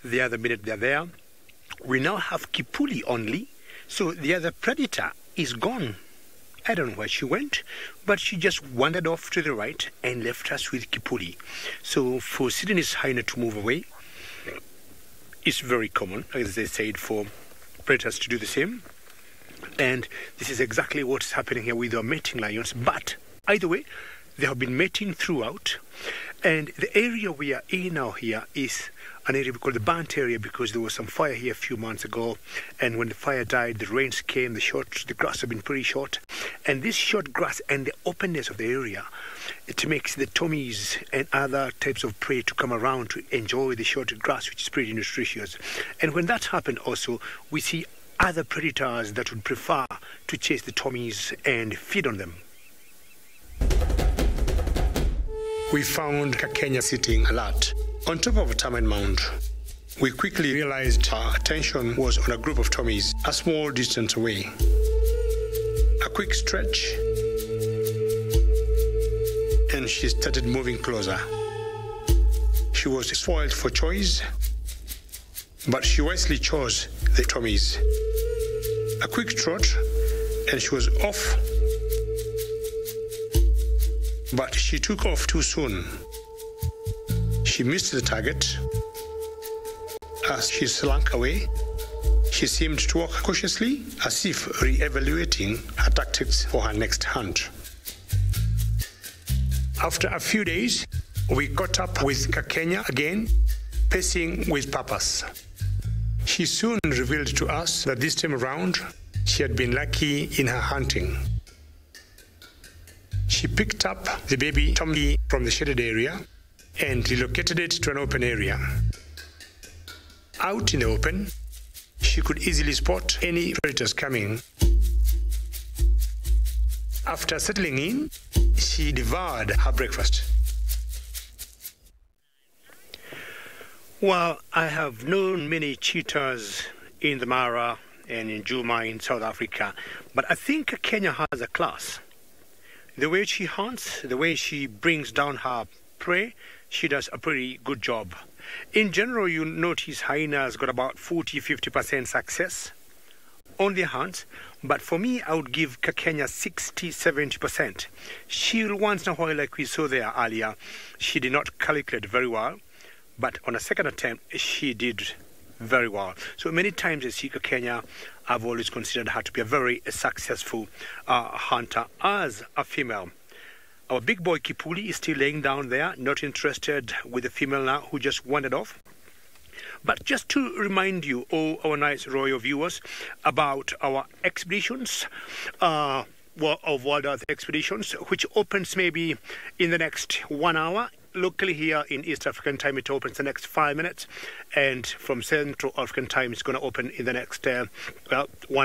the other minute they're there. We now have Kipuli only, so the other predator is gone. I don't know where she went, but she just wandered off to the right and left us with Kipuli. So for Sydney's hyena to move away, it's very common, as they said, for predators to do the same. And this is exactly what's happening here with our mating lions. But either way, They have been mating throughout. And the area we are in now here is an area we call the burnt area, because there was some fire here a few months ago. And when the fire died, the rains came, the grass have been pretty short. And this short grass and the openness of the area, it makes the tommies and other types of prey to come around to enjoy the short grass, which is pretty nutritious. And when that happened also, we see other predators that would prefer to chase the tommies and feed on them. We found Kakenya sitting alert on top of a termite mound. We quickly realized our attention was on a group of tommies a small distance away. A quick stretch, and she started moving closer. She was spoiled for choice, but she wisely chose the tommies. A quick trot, and she was off. But she took off too soon. She missed the target. As she slunk away, she seemed to walk cautiously, as if re-evaluating her tactics for her next hunt. After a few days, we caught up with Kakenya again, pacing with purpose. She soon revealed to us that this time around, she had been lucky in her hunting. She picked up the baby tommy from the shaded area and relocated it to an open area. Out in the open, she could easily spot any predators coming. After settling in, she devoured her breakfast. Well, I have known many cheetahs in the Mara and in Juma in South Africa, but I think Kenya has a class. The way she hunts, the way she brings down her prey, she does a pretty good job. In general, you notice hyenas got about 40-50% success on their hunts, but for me, I would give Kakenya 60-70%. She'll once in a while, like we saw there earlier, she did not calculate very well, but on a second attempt, she did very well. So many times I see Kakenya, I've always considered her to be a very successful hunter as a female. Our big boy Kipuli is still laying down there, not interested with the female now who just wandered off. But just to remind you, all our nice royal viewers, about our expeditions, of Wild Earth expeditions, which opens maybe in the next 1 hour. Locally here in East African time, it opens the next 5 minutes, and from Central African time, it's going to open in the next 1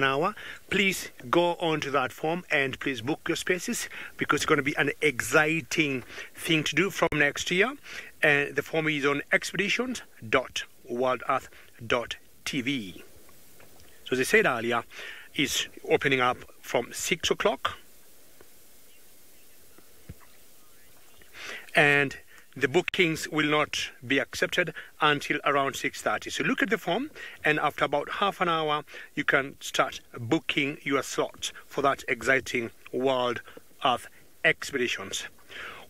hour. Please go on to that form and please book your spaces, because it's going to be an exciting thing to do from next year. And the form is on expeditions.wildearth.tv. So as I said earlier, it's opening up from 6 o'clock. And the bookings will not be accepted until around 6:30. So look at the form, and after about half an hour, you can start booking your slots for that exciting Wild Earth expeditions.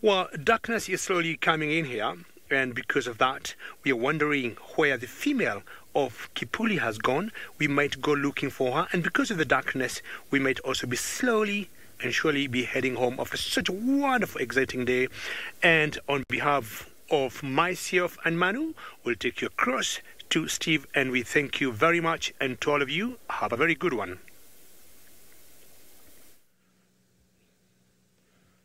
Well, darkness is slowly coming in here, and because of that, we are wondering where the female of Kipuli has gone. We might go looking for her, and because of the darkness, we might also be slowly and surely be heading home after such a wonderful, exciting day. And on behalf of myself and Manu, we'll take you across to Steve, and we thank you very much, and to all of you, have a very good one.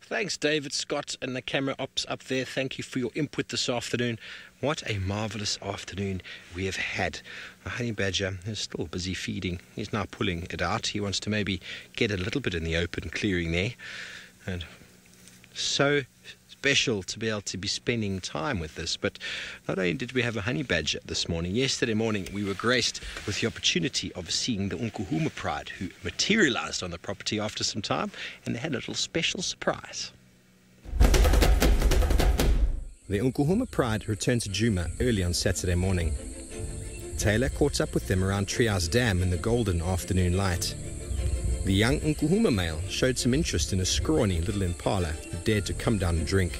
Thanks, David Scott and the camera ops up there. Thank you for your input this afternoon. What a marvellous afternoon we have had. The honey badger is still busy feeding. He's now pulling it out. He wants to maybe get a little bit in the open, clearing there. And so special to be able to be spending time with this. But not only did we have a honey badger this morning, yesterday morning we were graced with the opportunity of seeing the Nkuhuma Pride, who materialized on the property after some time, and they had a little special surprise. The Nkuhuma Pride returned to Juma early on Saturday morning. Taylor caught up with them around Treehouse Dam in the golden afternoon light. The young Nkuhuma male showed some interest in a scrawny little impala who dared to come down and drink.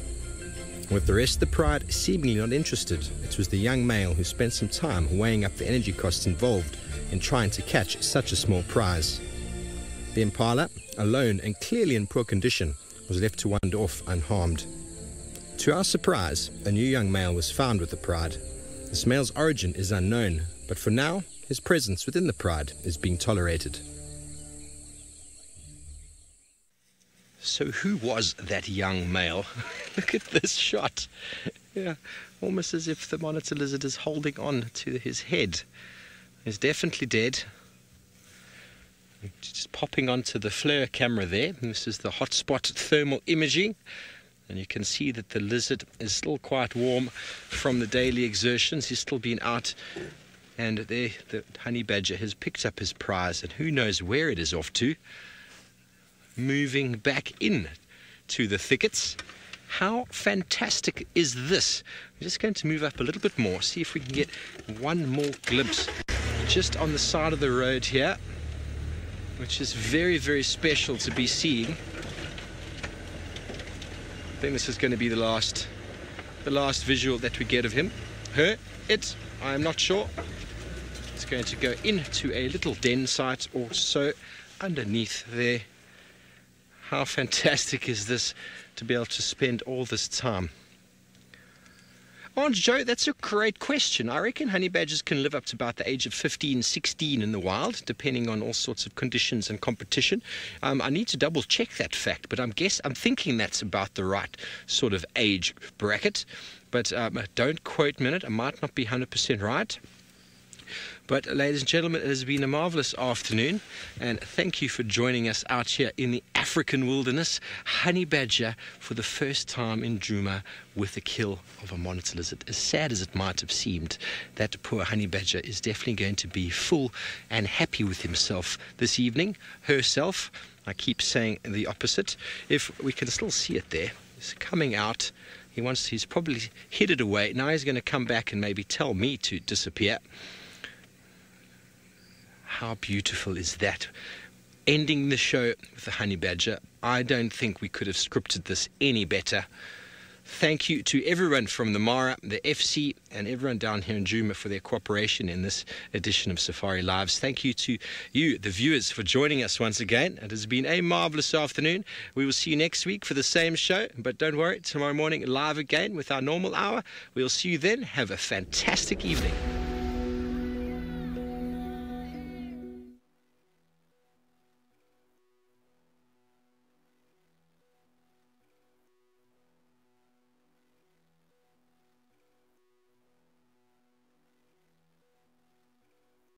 With the rest of the pride seemingly not interested, it was the young male who spent some time weighing up the energy costs involved in trying to catch such a small prize. The impala, alone and clearly in poor condition, was left to wander off unharmed. To our surprise, a new young male was found with the pride. This male's origin is unknown, but for now, his presence within the pride is being tolerated. So who was that young male? Look at this shot. Yeah, almost as if the monitor lizard is holding on to his head. He's definitely dead. Just popping onto the FLIR camera there. This is the hotspot thermal imaging. And you can see that the lizard is still quite warm from the daily exertions. He's still been out. And there, the honey badger has picked up his prize. And who knows where it is off to. Moving back in to the thickets. How fantastic is this? We're just going to move up a little bit more, see if we can get one more glimpse just on the side of the road here, which is very, very special to be seeing. I think this is going to be the last visual that we get of him. I'm not sure. It's going to go into a little den site or so underneath there. How fantastic is this to be able to spend all this time? Aunt Joe, that's a great question. I reckon honey badgers can live up to about the age of 15, 16 in the wild, depending on all sorts of conditions and competition. I need to double check that fact, but I'm thinking that's about the right sort of age bracket. But don't quote me on it. I might not be 100% right. But ladies and gentlemen, it has been a marvelous afternoon, and thank you for joining us out here in the African wilderness. Honey badger for the first time in Djuma with the kill of a monitor lizard. As sad as it might have seemed, that poor honey badger is definitely going to be full and happy with himself this evening. Herself, I keep saying the opposite. If we can still see it there, it's coming out. He's probably headed away. Now he's going to come back and maybe tell me to disappear. How beautiful is that? Ending the show with the honey badger. I don't think we could have scripted this any better. Thank you to everyone from the Mara, the FC, and everyone down here in Djuma for their cooperation in this edition of Safari Lives. Thank you to you, the viewers, for joining us once again. It has been a marvelous afternoon. We will see you next week for the same show, but don't worry, tomorrow morning live again with our normal hour. We'll see you then. Have a fantastic evening.